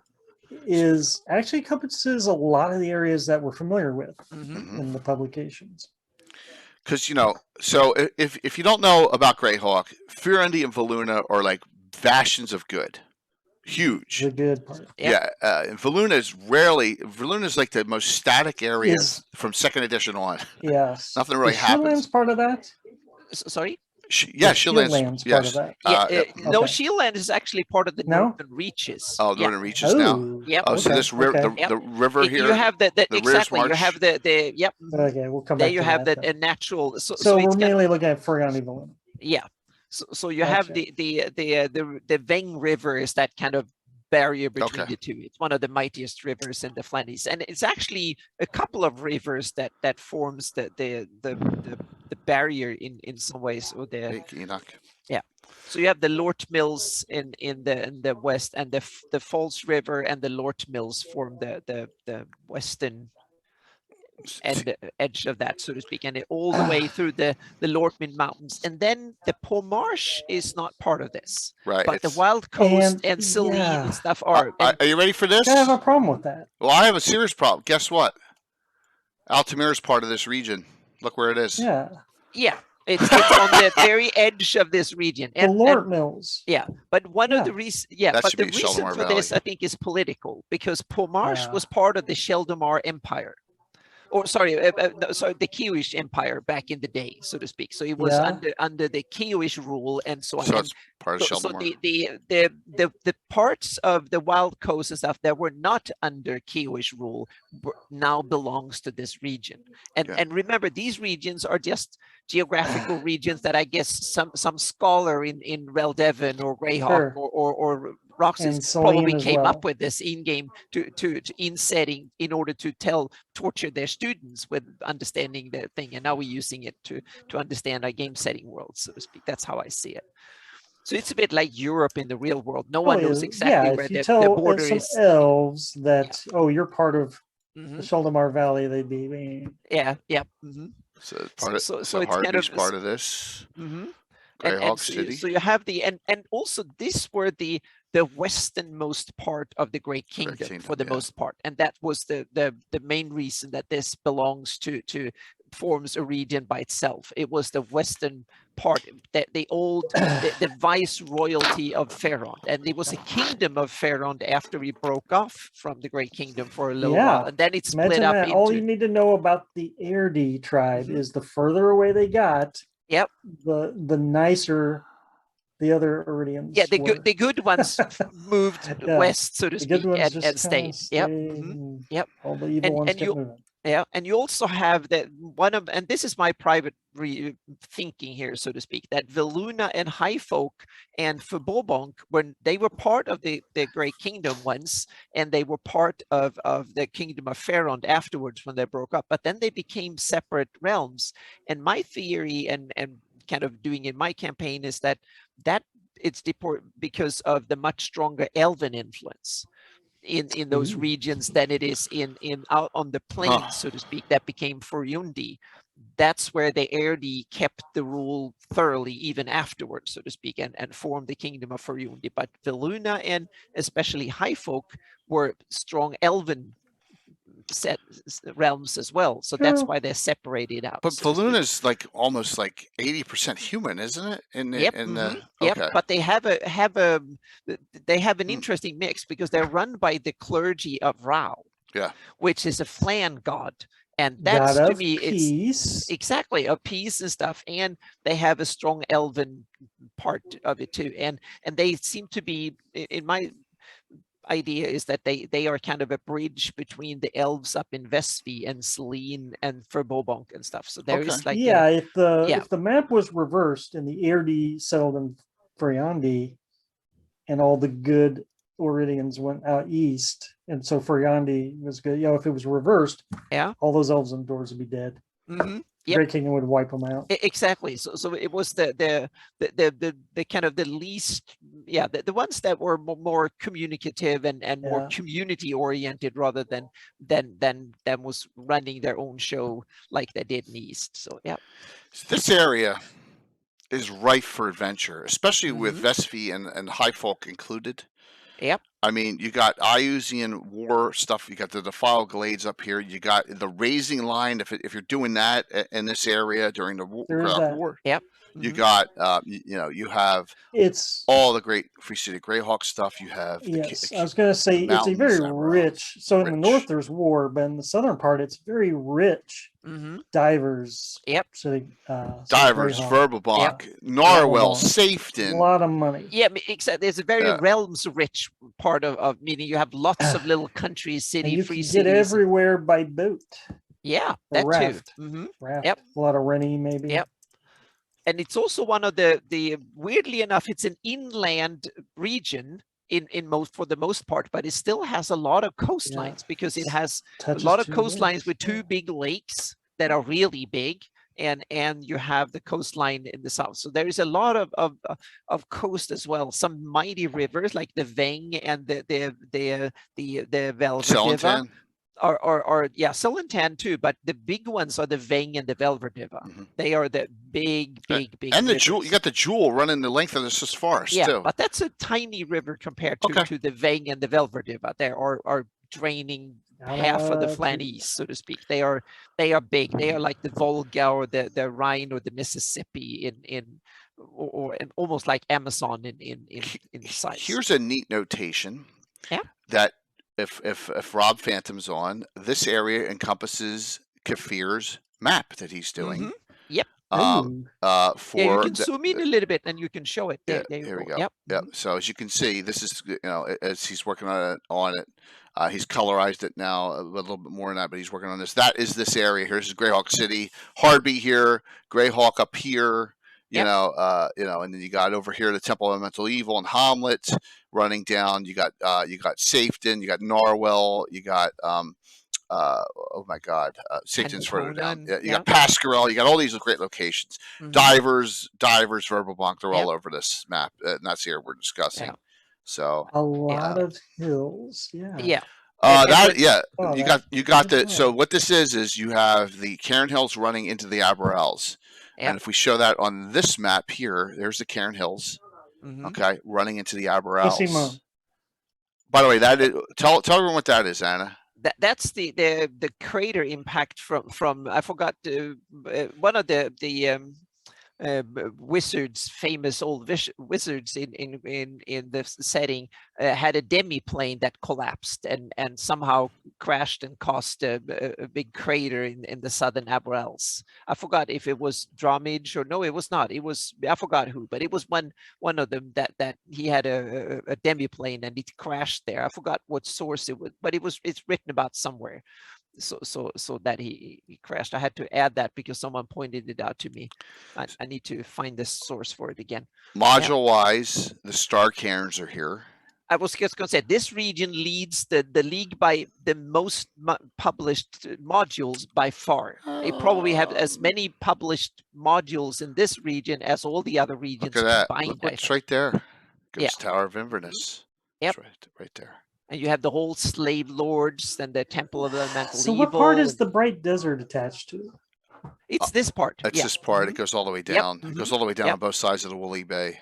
Is actually encompasses a lot of the areas that we're familiar with in the publications. Because, so if you don't know about Greyhawk, Firendi and Valuna are like bastions of good. Huge. The good part. And Valuna is like the most static area from second edition on. Yes. Nothing really happens. Shieldland's part of that? Sorry? Shieldland's part of that. No, Shieldland is actually part of the northern reaches. Oh, northern reaches now. Yep. Oh, so this river, the river here. You have the exactly. You have the Okay, we'll come back. There you have the natural. So we're mainly looking at Firendi Valuna. Yeah. So you have the Veng River is that kind of barrier between the two. It's one of the mightiest rivers in the Flannies, and it's actually a couple of rivers that forms the barrier in some ways. Or so you have the Lort Mills in the west, and the Falls River and the Lort Mills form the western and edge of that, so to speak, and all the way through the Lortmin Mountains. And then the Pomarsh is not part of this. Right. But the Wild Coast and Celine and stuff are. Are you ready for this? I have a problem with that. Well, I have a serious problem. Guess what? Altamira is part of this region. Look where it is. Yeah. It's on the very edge of this region. And, the Lort Mills. Yeah, but one of the reasons, but the reason for this, I think, is political, because Pomarsh was part of the Sheldomar Empire, or sorry, no, sorry, the Kiowish Empire back in the day, so to speak. So it was Yeah. under the Kiowish rule and so on. So And it's part of so Sheldomar. the parts of the Wild Coast and stuff that were not under Kiowish rule now belongs to this region. And remember, these regions are just geographical regions that I guess some scholar in Reldevon or Greyhawk Sure. or Roxas And Celine probably as came well. up with this in game to in setting in order to torture their students with understanding the thing, and now we're using it to understand our game setting world, so to speak. That's how I see it. So it's a bit like Europe in the real world. No one knows exactly where if you the tell border some is. elves that, oh, you're part of the Mhm. Sheldomar Valley, they'd be, Yeah, yeah. Mhm. So part of, So so it's kind Hartby's of part of this. Mhm. Greyhawk so City. so you have the and also this were the westernmost part of the Great Kingdom, for the most part, and that was the main reason that this belongs to forms a region by itself. It was the western part, that the old the viceroyalty of Ferrond, and it was a kingdom of Ferrond after we broke off from the Great Kingdom for a little while, and then it split imagine up that. into All you need to know about the Airdie tribe Mhm. is the further away they got, Yep. the nicer the other Iridians Yeah, the were. good ones moved Yeah, west, so to the good speak, ones and just stayed. stayed. Yep. And Yep. all the evil ones And kept moving. yeah, and you also have that one of, and this is my private thinking here, so to speak, that Veluna and Highfolk and Febobonk, when they were part of the Great Kingdom once, and they were part of the Kingdom of Ferrond afterwards when they broke up, but then they became separate realms. And my theory and kind of doing in my campaign is that it's because of the much stronger elven influence in those regions than it is in out on the plains, so to speak, that became Furyundi. That's where the Erdi kept the rule thoroughly even afterwards, so to speak, and formed the kingdom of Furyundi. But Veluna and especially Highfolk were strong elven set realms as well, so that's why they're separated out. But so to speak. Veluna's like almost like 80% human, isn't it? Yep. Yep. Okay. But they have an interesting mix, because they're run by the clergy of Rao. Yeah. Which is a flan god. And that's, God to of me, peace. it's exactly of peace and stuff. And they have a strong elven part of it too. And they seem to be, in my idea, is that they are kind of a bridge between the elves up in Vestvi and Celine and Febobonk and stuff. So there is like if the map was reversed and the Airdie settled in Furyundi and all the good Iridians went out east, and so Furyundi was good. If it was reversed, all those elves and dwarves would be dead. Great Kingdom would wipe them out. Exactly. So it was the kind of the least, the ones that were more communicative and more community oriented, rather than was running their own show like they did in the East. So this area is rife for adventure, especially with Vestvi and Highfolk included. Yep. I mean, you got Iusian war stuff. You got the Defile Glades up here. You got the Raising Line. If you're doing that in this area during the war, yep. You got you have all the great Free City Greyhawk stuff. You have I was going to say it's a very rich. So in the north there's war, but in the southern part it's very rich. Divers. Yep. So Divers, Verbobonk, Narwhal, Safeton. A lot of money. Yeah, exactly. There's a very realms rich part of meaning you have lots of little countries, free cities. You get everywhere by boat. Yeah, that raft. too. Raft. Yep. A lot of Rennie maybe. Yep. And it's also one of the weirdly enough, it's an inland region for the most part, but it still has a lot of coastlines because it has a lot of coastlines with two big lakes that are really big, and you have the coastline in the south. So there is a lot of coast as well. Some mighty rivers like the Veng and the Velverdiva. Or Celantan too, but the big ones are the Veng and the Velverdiva. They are the big. And the Jewel, you got the Jewel running the length of this forest too. But that's a tiny river compared to the Veng and the Velverdiva. They are draining half of the Flan East, so to speak. They are big. They are like the Volga or the Rhine or the Mississippi or almost like Amazon in size. Here's a neat notation. That if Rob Phantom's on, this area encompasses Kafir's map that he's doing. Yep. Ooh. Yeah, you For can zoom in a little bit and you can show it. There, there you here we go. go. Yep. Yep. So as you can see, this is, you know, as he's working on it, he's colorized it now a little bit more than that, but he's working on this. That is this area. Here's Greyhawk City, Hardby here, Greyhawk up here. You Yep. know, and then you got over here the Temple of Elemental Evil and Hamlet running down. You got Safeton, you got Narwhal, you got oh my God, Satan's further down. Pentonan, You got Pascarel. You got all these great locations. Mhm. Divers, Verbal Blanc. They're all Yep. over this map. And that's the area we're discussing. Yeah. So A lot of hills. Yeah. Yeah. And that then- yeah, Oh, you that- got the. that's So right. what this is you have the Cairn Hills running into the Aberrels. Yep. And if we show that on this map here, there's the Cairn Hills. Mhm. Okay, running into the Simone. Aberrels. By the way, that is, tell everyone what that is, Anna. That's the crater impact from I forgot one of the wizards, famous old wizards in the setting, had a demi-plane that collapsed and somehow crashed and caused a big crater in the southern Aberels. I forgot if it was Dromage or no, it was not. It was, I forgot who, but it was one of them that he had a demi-plane and it crashed there. I forgot what source it was, but it's written about somewhere. So that he crashed. I had to add that because someone pointed it out to me. I need to find the source for it again. Module wise, the Star Cairns are here. I was just going to say this region leads the league by the most published modules by far. They probably have as many published modules in this region as all the other regions Look at that. combined. Look what's right there. Goes Yeah. Tower of Inverness. Yep. That's right there. And you have the whole slave lords and the Temple of Elemental So Evil. what part is the Bright Desert attached to? It's this part. It's yeah. this part. Mhm. It goes all the way Yep, down. It goes all the way down Yep. on both sides of the Woolly Bay.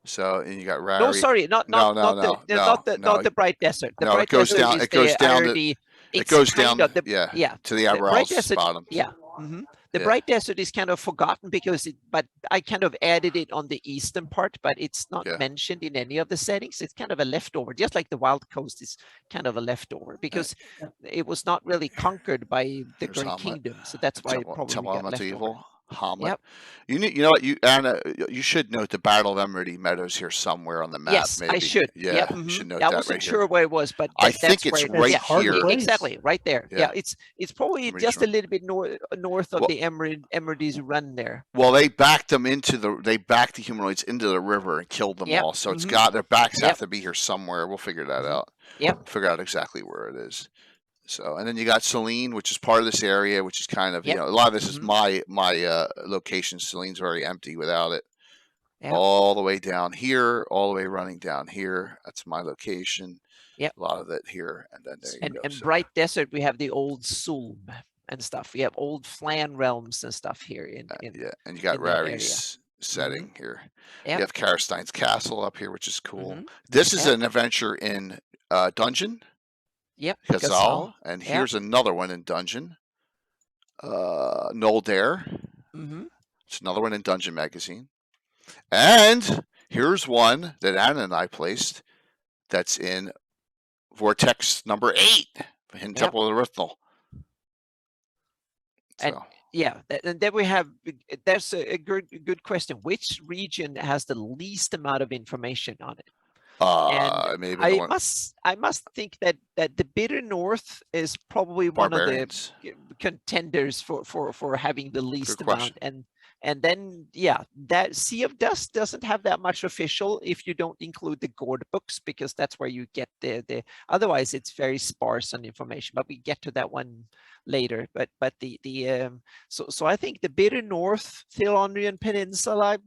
So, and you got Rari. No, sorry, not No, the Bright Desert. The No, Bright it goes Desert down- is it goes the down to- irony. It It's goes kind down, of the, yeah, to the the Bright Aberrels Desert, bottom. yeah. Mhm. The Yeah. Bright Desert is kind of forgotten because but I kind of added it on the eastern part, but it's not Yeah. mentioned in any of the settings. It's kind of a leftover, just like the Wild Coast is kind of a leftover because it was not really conquered by the There's Great Hamlet. Kingdom, so that's why it probably Temple got left Elemental over. Evil. Hamlet. Yep. You know what, Anna, you should note the Battle of Emery Meadows here somewhere on the map. Yes, maybe. I should. Yeah, Yep, you mhm. should note I that wasn't right sure here. where it was, but I that's think it's where it is. right Yeah, hard here. place. exactly, right there. Yeah. Yeah, it's probably just a Regional. little bit north of Well- the Emery's run there. Well, they backed the humanoids into the river and killed them Yep, all. So it's mhm. got their backs Yep. have to be here somewhere. We'll figure that Mhm. out. Yep. Figure out exactly where it is. So, and then you got Celine, which is part of this area, which is kind of, Yep. you know, a lot of this is Mhm. my location. Celine's very empty without it. Yep. All the way down here, all the way running down here. That's my location. Yep. A lot of it here, and then there you And go. and So- Bright Desert, we have the old Sulm and stuff. We have old Flan realms and stuff here in yeah, and you got in that area. Mm-hmm. Rari's setting here. Yep. You have Karstein's Castle up here, which is cool. Mhm. This is Yep. an adventure in Dungeon, Yep. Gazal, Gazal. and Yep. here's another one in Dungeon. Noel Dare. Mm-hmm. It's another one in Dungeon Magazine. And here's one that Anna and I placed that's in Vortex number 8 in Yep. Temple of the Rithal. And- So, Yeah, and then we have that's a good question. Which region has the least amount of information on it? maybe the I one, must think that the Bitter North is probably one of Barbarians. the contenders for having the least Good amount. question. And then that Sea of Dust doesn't have that much official if you don't include the Gord books, because that's where you get the otherwise it's very sparse on information. But we get to that one later. But so I think the Bitter North, Telandrian Peninsula,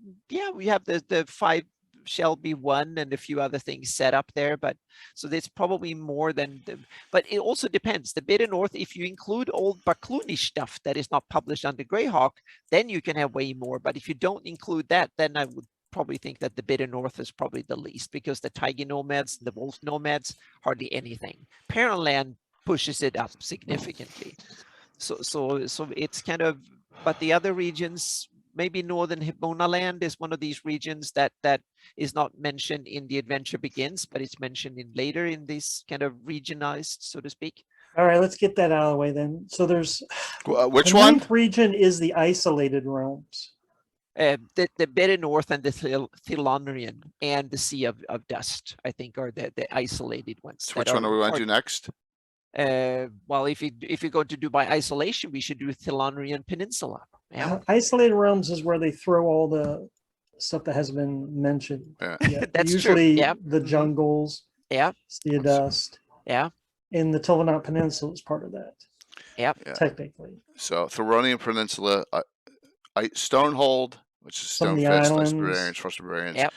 we have the 5 Shelby 1 and a few other things set up there, but so there's probably more than but it also depends. The Bitter North, if you include old Baklunish stuff that is not published under Greyhawk, then you can have way more. But if you don't include that, then I would probably think that the Bitter North is probably the least, because the Tiger Nomads and the Wolf Nomads, hardly anything. Parentland pushes it up significantly. So it's kind of, but the other regions, maybe Northern Hibona Land is one of these regions that is not mentioned in The Adventure Begins, but it's mentioned in later in this kind of regionalized, so to speak. All right, let's get that out of the way then. So there's Which the one? ninth region is the isolated realms. The bitter north and the Telandrian and the Sea of Dust, I think, are the isolated ones. So which one do we want to do next? Well, if you're going to do by isolation, we should do Telandrian Peninsula. Yeah, Isolated realms is where they throw all the stuff that hasn't been mentioned. Yeah. yet. That's Usually true. Yeah. the jungles, Yeah, Sea of Dust, yeah, and the Telandrian Peninsula is part of that. yeah. Technically. So Theronian Peninsula, Stonehold, which is Some of the Stonefist, islands. Barbarians, Frost Barbarians. Yep.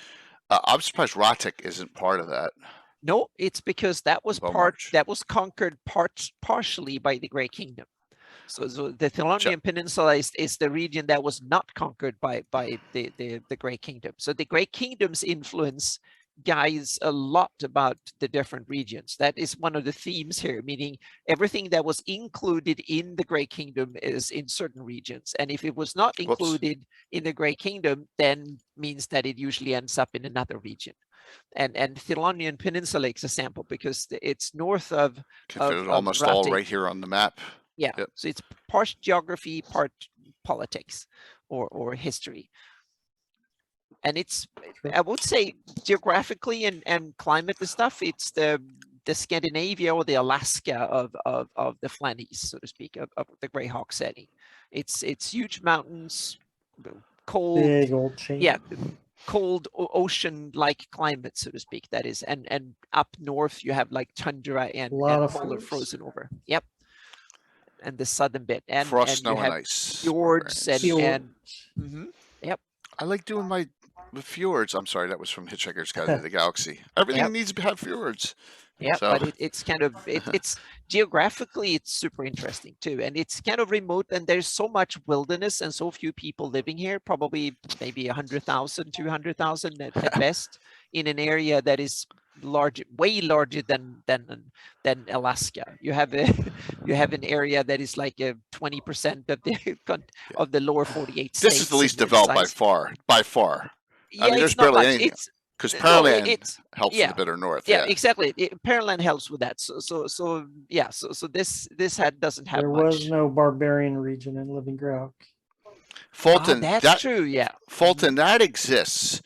I'm surprised Rotic isn't part of that. No, it's because that was Beaumarch. that was conquered partially by the Grey Kingdom. So the Telandrian Peninsula is the region that was not conquered by the Grey Kingdom. So the Grey Kingdom's influence guides a lot about the different regions. That is one of the themes here, meaning everything that was included in the Grey Kingdom is in certain regions. And if it was not included in the Grey Kingdom, then means that it usually ends up in another region. And Telandrian Peninsula is a sample because it's north of Can fit it almost all Rotic. right here on the map. Yeah, Yep. so it's part geography, part politics or history. And it's, I would say, geographically and climate and stuff, it's the Scandinavia or the Alaska of the Flannies, so to speak, of the Greyhawk setting. It's huge mountains, cold, Big old chain. yeah, cold ocean-like climate, so to speak. That is, and up north you have like tundra and Lot of polar frost. frozen over. Yep. And the southern bit, and Frost, and snow, you and have ice. fjords Barbarians. and I like doing my fjords. I'm sorry, that was from Hitchhiker's Guide to the Galaxy. Everything Yep. needs to have fjords. yeah, So- but it's kind of it's geographically it's super interesting too, and it's kind of remote, and there's so much wilderness and so few people living here, probably maybe 100,000, 200,000 at best, in an area that is large, way larger than Alaska. You have an area that is like 20% of the lower 48 states. This is the least in developed by size. far. By far. Yeah, mean, there's it's not barely much. anything. It's Because no, Pearland it's helps yeah. with the bitter north. yeah, exactly. Pearland helps with that. So yeah. So this doesn't have There much. was no barbarian region in Living Greyhawk. Fulton, That's true. Yeah. Fulton, that exists.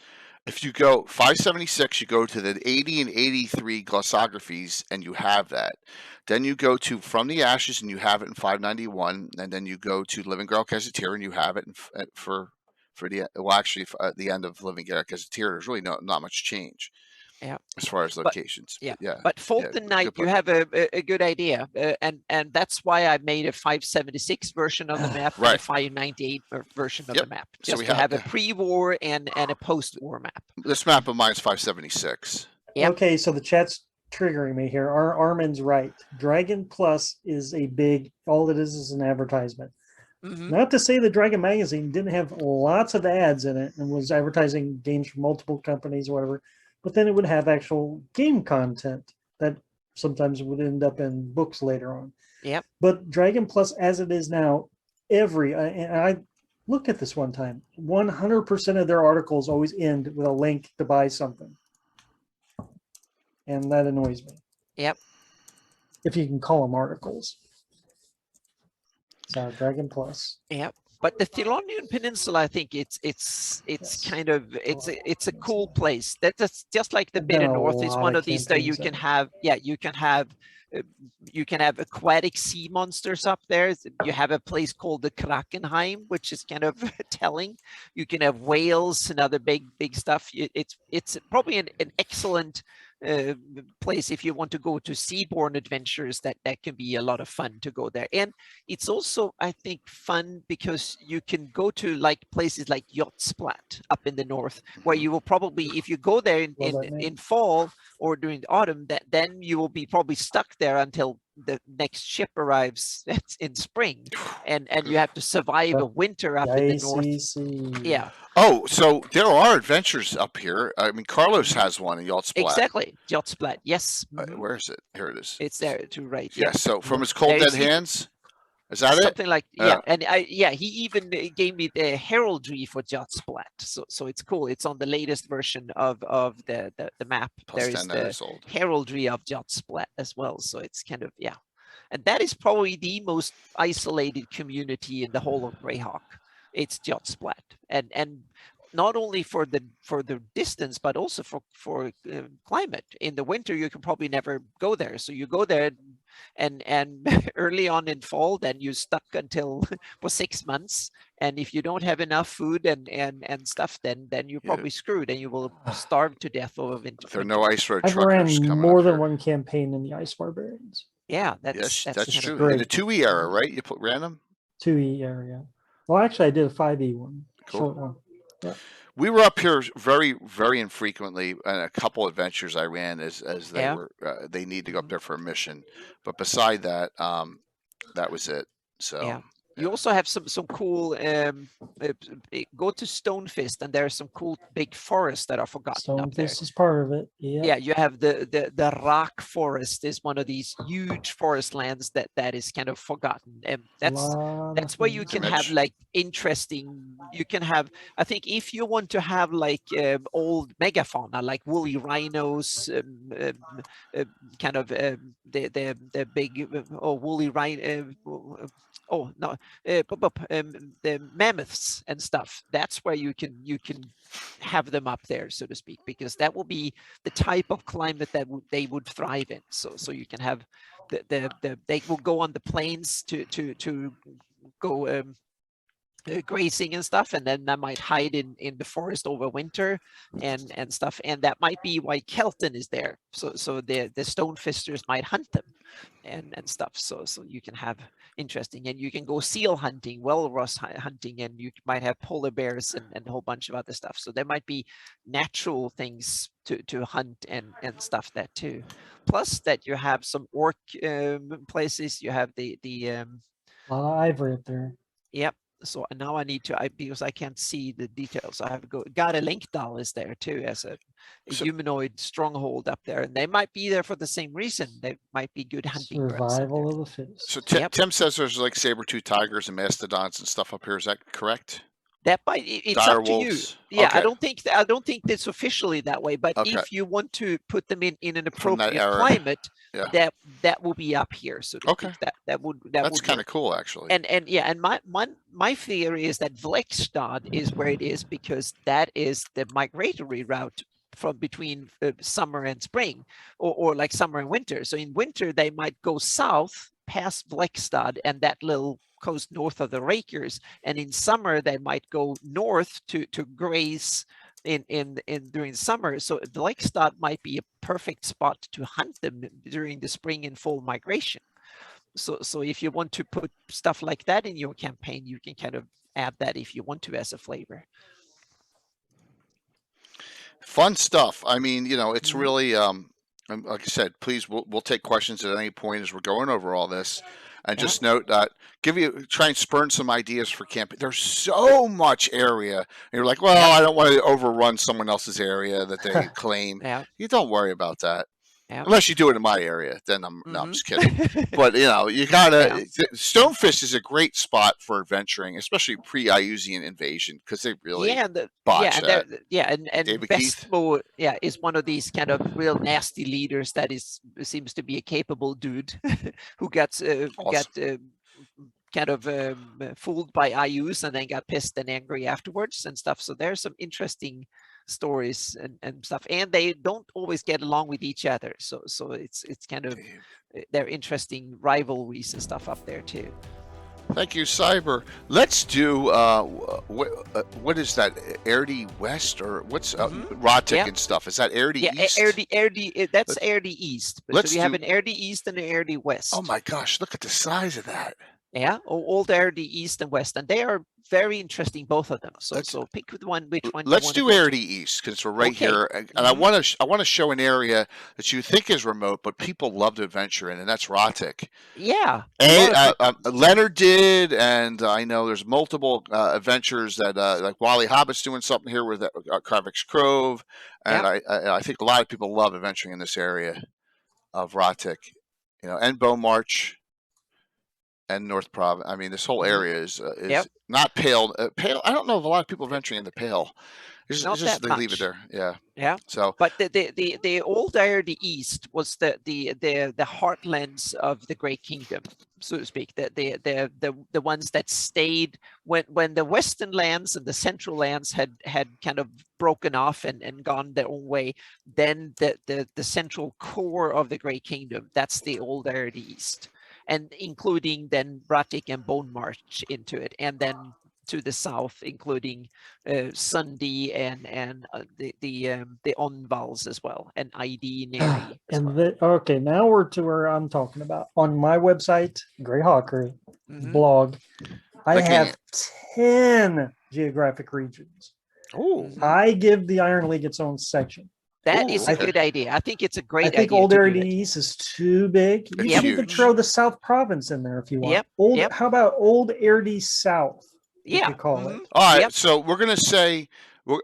If you go 576, you go to the 80 and 83 glossographies, and you have that. Then you go to From the Ashes, and you have it in 591, and then you go to Living Greyhawk Gazetteer, and you have it for the end of Living Greyhawk Gazetteer. There's really not much change. Yeah. As far as locations. Yeah. Yeah. But Fulton Knight, you have a good idea, and that's why I made a 576 version of the map and a Right. 598 version of Yep. the map, So just we to have a have- pre-war and a post-war map. This map of mine is 576. Yep. Okay, so the chat's triggering me here. Armin's right. Dragon Plus is a big, all it is an advertisement. Mhm. Not to say the Dragon Magazine didn't have lots of ads in it and was advertising games from multiple companies or whatever, but then it would have actual game content that sometimes would end up in books later on. Yep. But Dragon Plus, as it is now, and I looked at this one time, 100% of their articles always end with a link to buy something. And that annoys me. Yep. If you can call them articles. So Dragon Plus. Yep. But the Telandrian Peninsula, I think it's Yes. kind of it's a cool place. That's just like the I've done Bitter a North is lot one of of these that you campaigns can on it. have. You can have aquatic sea monsters up there. You have a place called the Krakenheim, which is kind of telling. You can have whales and other big stuff. It's probably an excellent place if you want to go to seaborne adventures. That can be a lot of fun to go there, and it's also, I think, fun because you can go to like places like Yachtsplat up in the north, where you will probably, if you go there in fall or during the autumn, then you will be probably stuck there until the next ship arrives in spring, and you have to survive a winter up in the north. ICC. Yeah, Oh, so there are adventures up here. I mean, Carlos has one in Yachtsplat. exactly. Yachtsplat, yes. Mhm. Where is it? Here it is. It's there to right. Yeah. So from his cold There dead is even- hands, is that it? Something like and he even gave me the heraldry for Yachtsplat, so it's cool. It's on the latest version of the map. Plus There is 10 that the is old. heraldry of Yachtsplat as well, so it's kind of And that is probably the most isolated community in the whole of Greyhawk. It's Splat, and not only for the distance, but also for climate. In the winter, you can probably never go there. So you go there, and early on in fall, then you're stuck until for 6 months. And if you don't have enough food and stuff, then you're probably screwed, and you will starve to death over winter. There are no ice road I've truckers ran coming more up than here. one campaign in the Ice Barbarians. Yeah, Yes, that's kind of true. great. In the 2E era, right? You ran them? 2E area. Well, actually, I did a 5E one. Cool. Short one. Yeah. We were up here very, very infrequently, and a couple adventures I ran as they were they need to go up there for a mission, but beside that, that was it. So yeah. You also have some cool. Go to Stonefist, and there are some cool big forests that are forgotten up there. Stonefist is part of it. Yeah, you have the rock forest is one of these huge forest lands that is kind of forgotten, and that's where you can have like interesting. You can have, I think, if you want to have like old megafauna like woolly rhinos, kind of the big woolly rhino. Oh no, the mammoths and stuff. That's where you can have them up there, so to speak, because that will be the type of climate that they would thrive in. So you can have they will go on the plains to go grazing and stuff, and then that might hide in the forest over winter and stuff, and that might be why Kelton is there. So the Stonefisters might hunt them and stuff. So you can have interesting, and you can go seal hunting, walrus hunting, and you might have polar bears and a whole bunch of other stuff. So there might be natural things to hunt and stuff that too. Plus that you have some orc places. You have the a lot of ivory up there. Yep. So now I need to, because I can't see the details, I have to go. Gada Linkdal is there too as a humanoid stronghold up there, and they might be there for the same reason. They might be good hunting. Survival of the fittest. So Tim says there's like saber-tooth tigers and mastodons and stuff up here. Is that correct? That might, it's dire up to wolves. you. Yeah, Okay. I don't think that's officially that way. But if you want to put them in an appropriate climate, that will be up here. So that's kind of cool, actually. And my theory is that Vlekstad is where it is because that is the migratory route from between summer and spring, or like summer and winter. So in winter they might go south past Vlekstad and that little coast north of the Rakers, and in summer they might go north to graze in during summer. So Vlekstad might be a perfect spot to hunt them during the spring and fall migration. So if you want to put stuff like that in your campaign, you can kind of add that if you want to as a flavor. Fun stuff. I mean, it's really like I said, please, we'll take questions at any point as we're going over all this. And just note that try and spurn some ideas for camping. There's so much area. And you're like, well, I don't want to overrun someone else's area that they claim. You don't worry about that. Unless you do it in my area, then no, I'm just kidding. But you gotta. Stonefish is a great spot for adventuring, especially pre-Iusian invasion, because they really botch that. And Vestmo, is one of these kind of real nasty leaders that seems to be a capable dude who got kind of fooled by Ius and then got pissed and angry afterwards and stuff. So there's some interesting stories and stuff, and they don't always get along with each other. So it's kind of they're interesting rivalries and stuff up there too. Thank you, Cyber. Let's do what is that? Erdi West or what's Rotic and stuff? Is that Erdi East? Erdi. That's Erdi East. So we have an Erdi East and an Erdi West. Oh my gosh! Look at the size of that. Yeah, old Erdi East and West, and they are very interesting, both of them. So pick which one. Let's do Erdi East because we're right here, and I want to show an area that you think is remote, but people love to adventure in, and that's Rotic. Yeah. Leonard did, and I know there's multiple adventures that like Wally Hobbit's doing something here with Carvick's Grove, and I think a lot of people love adventuring in this area of Rotic, and Beaumarch. And North Province. I mean, this whole area is not Pale. Pale. I don't know of a lot of people venturing into Pale. Not that they leave it much. there. Yeah. Yeah. So, But the old area of the east was the heartlands of the Great Kingdom, so to speak. The ones that stayed when the western lands and the central lands had kind of broken off and gone their own way. Then the central core of the Great Kingdom, that's the old area of the east, and including then Bratic and Bone March into it, and then to the south, including Sunday and the Onvals as well, and ID Neri as And well. okay, now we're to where I'm talking about. On my website, Greyhawk blog, I Looking have at- 10 geographic regions. oh, I give the Iron League its own section. That Ooh, is a okay. good idea. I think it's a I great think idea. Old to Area do of the it. East is too big. You It's can even huge. throw the South Province in there if you want. Yep, How about Old Area South? You Yeah. could call it. all right. Yep. So we're gonna say,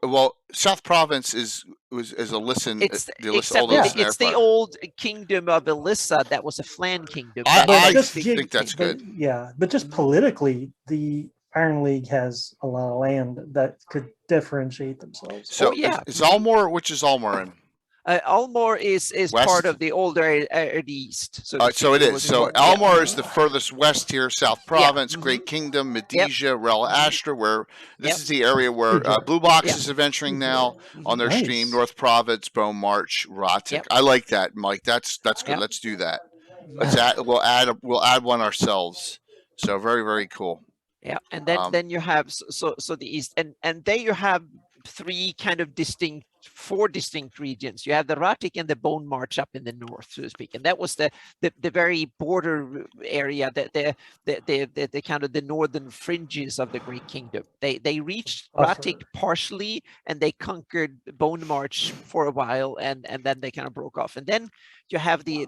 well, South Province is a listen. It's the list, except all the Yeah. it's listen the there. old kingdom of Elissa that was a Flan kingdom. I- that I just big think that's kingdom. good. Yeah, but just Mhm. politically, the Iron League has a lot of land that could differentiate themselves. So yeah. is Almore, which is Almore in? Almore is West? part of the old area of the east. So, All right, so it is. was So called- Almore is the furthest west here. South Province, Mhm. Great Kingdom, Medesia, Rel Astra, where this Yep. is the area where Egypt. Blue Box Yeah. is adventuring now on their Nice. stream. North Province, Bone March, Rotic. Yep. I like that, Mike. That's good. Yep. Let's do that. Mhm. Let's add. We'll add one ourselves. So very, very cool. Yeah, and then you have so the east, and there you have four distinct regions. You have the Ratic and the Bone March up in the north, so to speak, and that was the very border area, the kind of the northern fringes of the Great Kingdom. They reached Buffer. Ratic partially, and they conquered Bone March for a while, and then they kind of broke off. And then you have the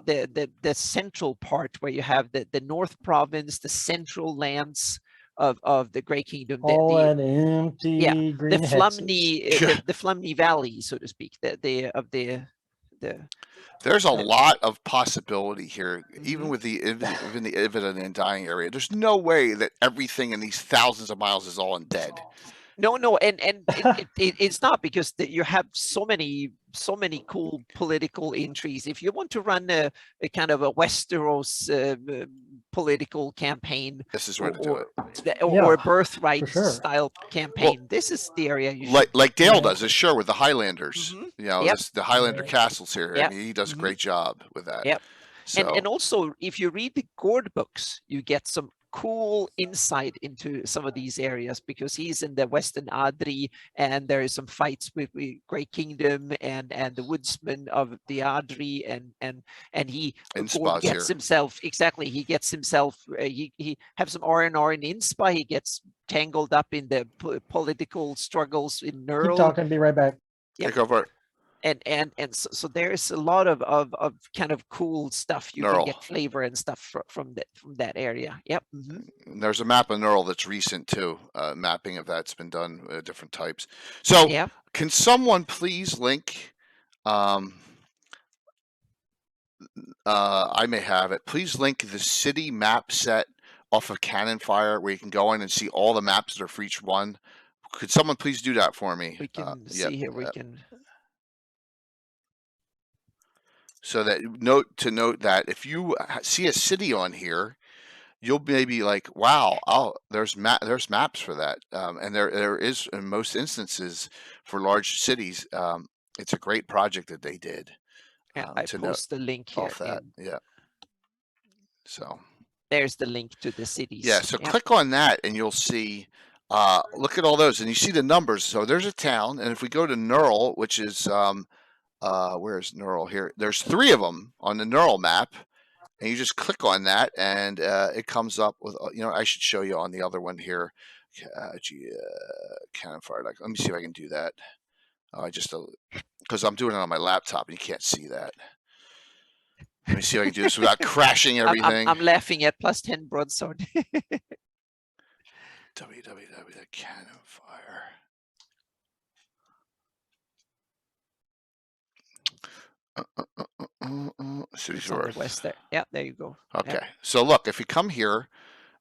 central part where you have the North Province, the central lands of the Great Kingdom, All that empty green the hexes. the Flumney Valley, so to speak, the There's a lot of possibility here, Mm-hmm. even with the Ivid and Undying area. There's no way that everything in these thousands of miles is all undead. No, and it's not, because you have so many cool political intrigues. If you want to run a kind of a Westeros political campaign, This is where to do it. or a birthright for sure. style campaign, this is the area you should. Like Dale Yeah. does, sure, with the Highlanders. Mhm. You know, Yep. the Highlander castles here. Yep. I mean, he does a Mhm. great job with that. Yep. So, And also, if you read the Gord books, you get some cool insight into some of these areas, because he's in the Western Adri, and there is some fights with Great Kingdom and the woodsmen of the Adri, and he Inspa's gets here. himself he gets himself he have some R&R in Inspa. He gets tangled up in the political struggles in Keep Nurl. talking. Be right back. Yep. take over. And so there's a lot of kind of cool stuff you Knurl. can get flavor and stuff from that area. Yep. Mhm. And there's a map of Neural that's recent too. Mapping of that's been done, different types. So, Yeah. can someone please link? I may have it. Please link the city map set off of Cannon Fire, where you can go in and see all the maps that are for each one. Could someone please do that for me? We can Yep, see here. We yep. can. So that note that if you see a city on here, you'll maybe like, wow, there's maps for that, and there is in most instances for large cities. It's a great project that they did. Yeah, I to note post the link here. off that, yeah. So There's the link to the cities. yeah, so Yep. click on that and you'll see. Look at all those, and you see the numbers. So there's a town, and if we go to Nurl, which is where's Nurl here? There's 3 of them on the Nurl map, and you just click on that, and it comes up with. I should show you on the other one here. Cannon Fire. Let me see if I can do that. I just because I'm doing it on my laptop, and you can't see that. Let me see if I can do this without crashing everything. I'm laughing at +10 broadsword. www.cannonfire. City It's on the North. west there. Yeah, there you go. Okay, Yep. so look, if you come here,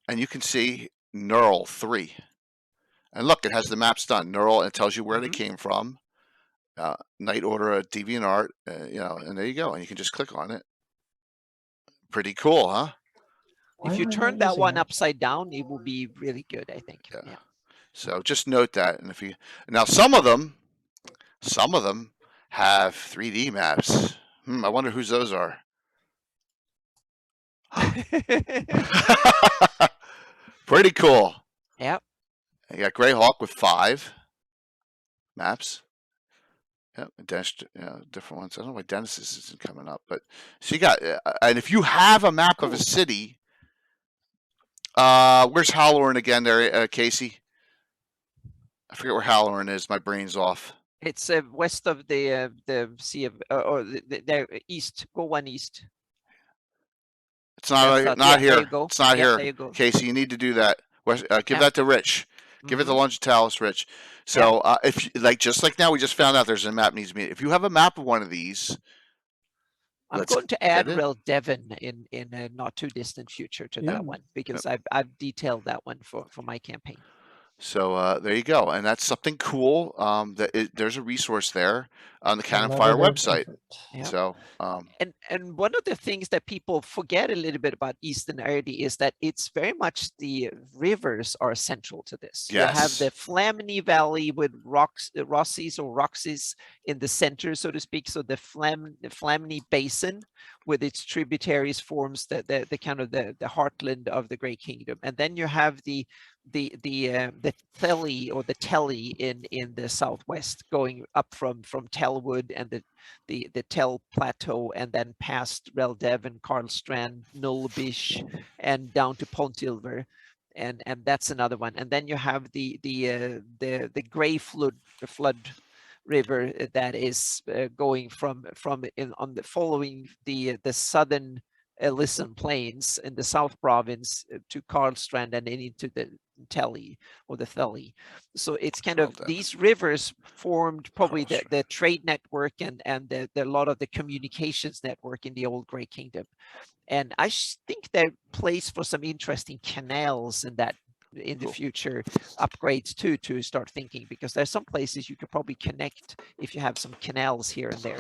and you can see Nurl 3, And look, it has the maps done. Neural, it tells you where they came from. Night Order, DeviantArt, and there you go. And you can just click on it. Pretty cool, huh? If you turn that one upside down, it will be really good, I think. Yeah. So just note that. And now some of them have 3D maps. I wonder whose those are. Pretty cool. Yep. You got Greyhawk with 5 maps. Yep, different ones. I don't know why Dennis's isn't coming up, but so you got, and if you have a map of a city, where's Halloran again there, Casey? I forget where Halloran is. My brain's off. It's west of the Sea of, or the east. Go one east. It's not here. It's not here. There you go. Casey, you need to do that. Give that to Rich. Give it to Longitalis, Rich. So if just like now, we just found out there's a map needs to be. If you have a map of one of these, I'm going to add Rel Devon in a not too distant future to that one, because I've detailed that one for my campaign. So there you go, and that's something cool. There's a resource there on the Cannon Fire website. Yep. So and one of the things that people forget a little bit about Eastern Erde is that it's very much the rivers are central to this. Yes. You have the Flamini Valley with Roxys in the center, so to speak. So the Flamini Basin with its tributaries forms the kind of the heartland of the Great Kingdom, and then you have the Theli or the Telly in the southwest, going up from Telwood and the Tell Plateau, and then past Rel Devon, Karlstrand, Nullbish, and down to Pontilver, and that's another one. And then you have the Grey Flood River that is going following the southern Elysian Plains in the South Province to Karlstrand and then into the Telly or the Theli. So it's kind of these rivers formed probably the trade network and a lot of the communications network in the old Great Kingdom. And I think they're placed for some interesting canals in that in the future upgrades too, to start thinking, because there's some places you could probably connect if you have some canals here and there.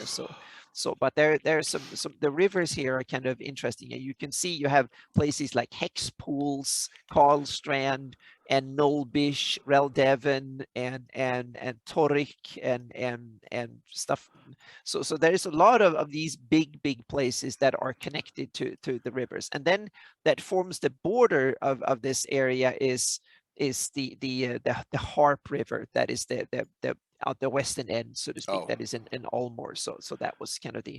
But there's some the rivers here are kind of interesting, and you can see you have places like Hex Pools, Karlstrand, and Nullbish, Rel Devon, and Torrik, and stuff. So there's a lot of these big places that are connected to the rivers, and then that forms the border of this area is the Harp River, that is the out the western end, so to speak, that is in Ulmore. So that was kind of the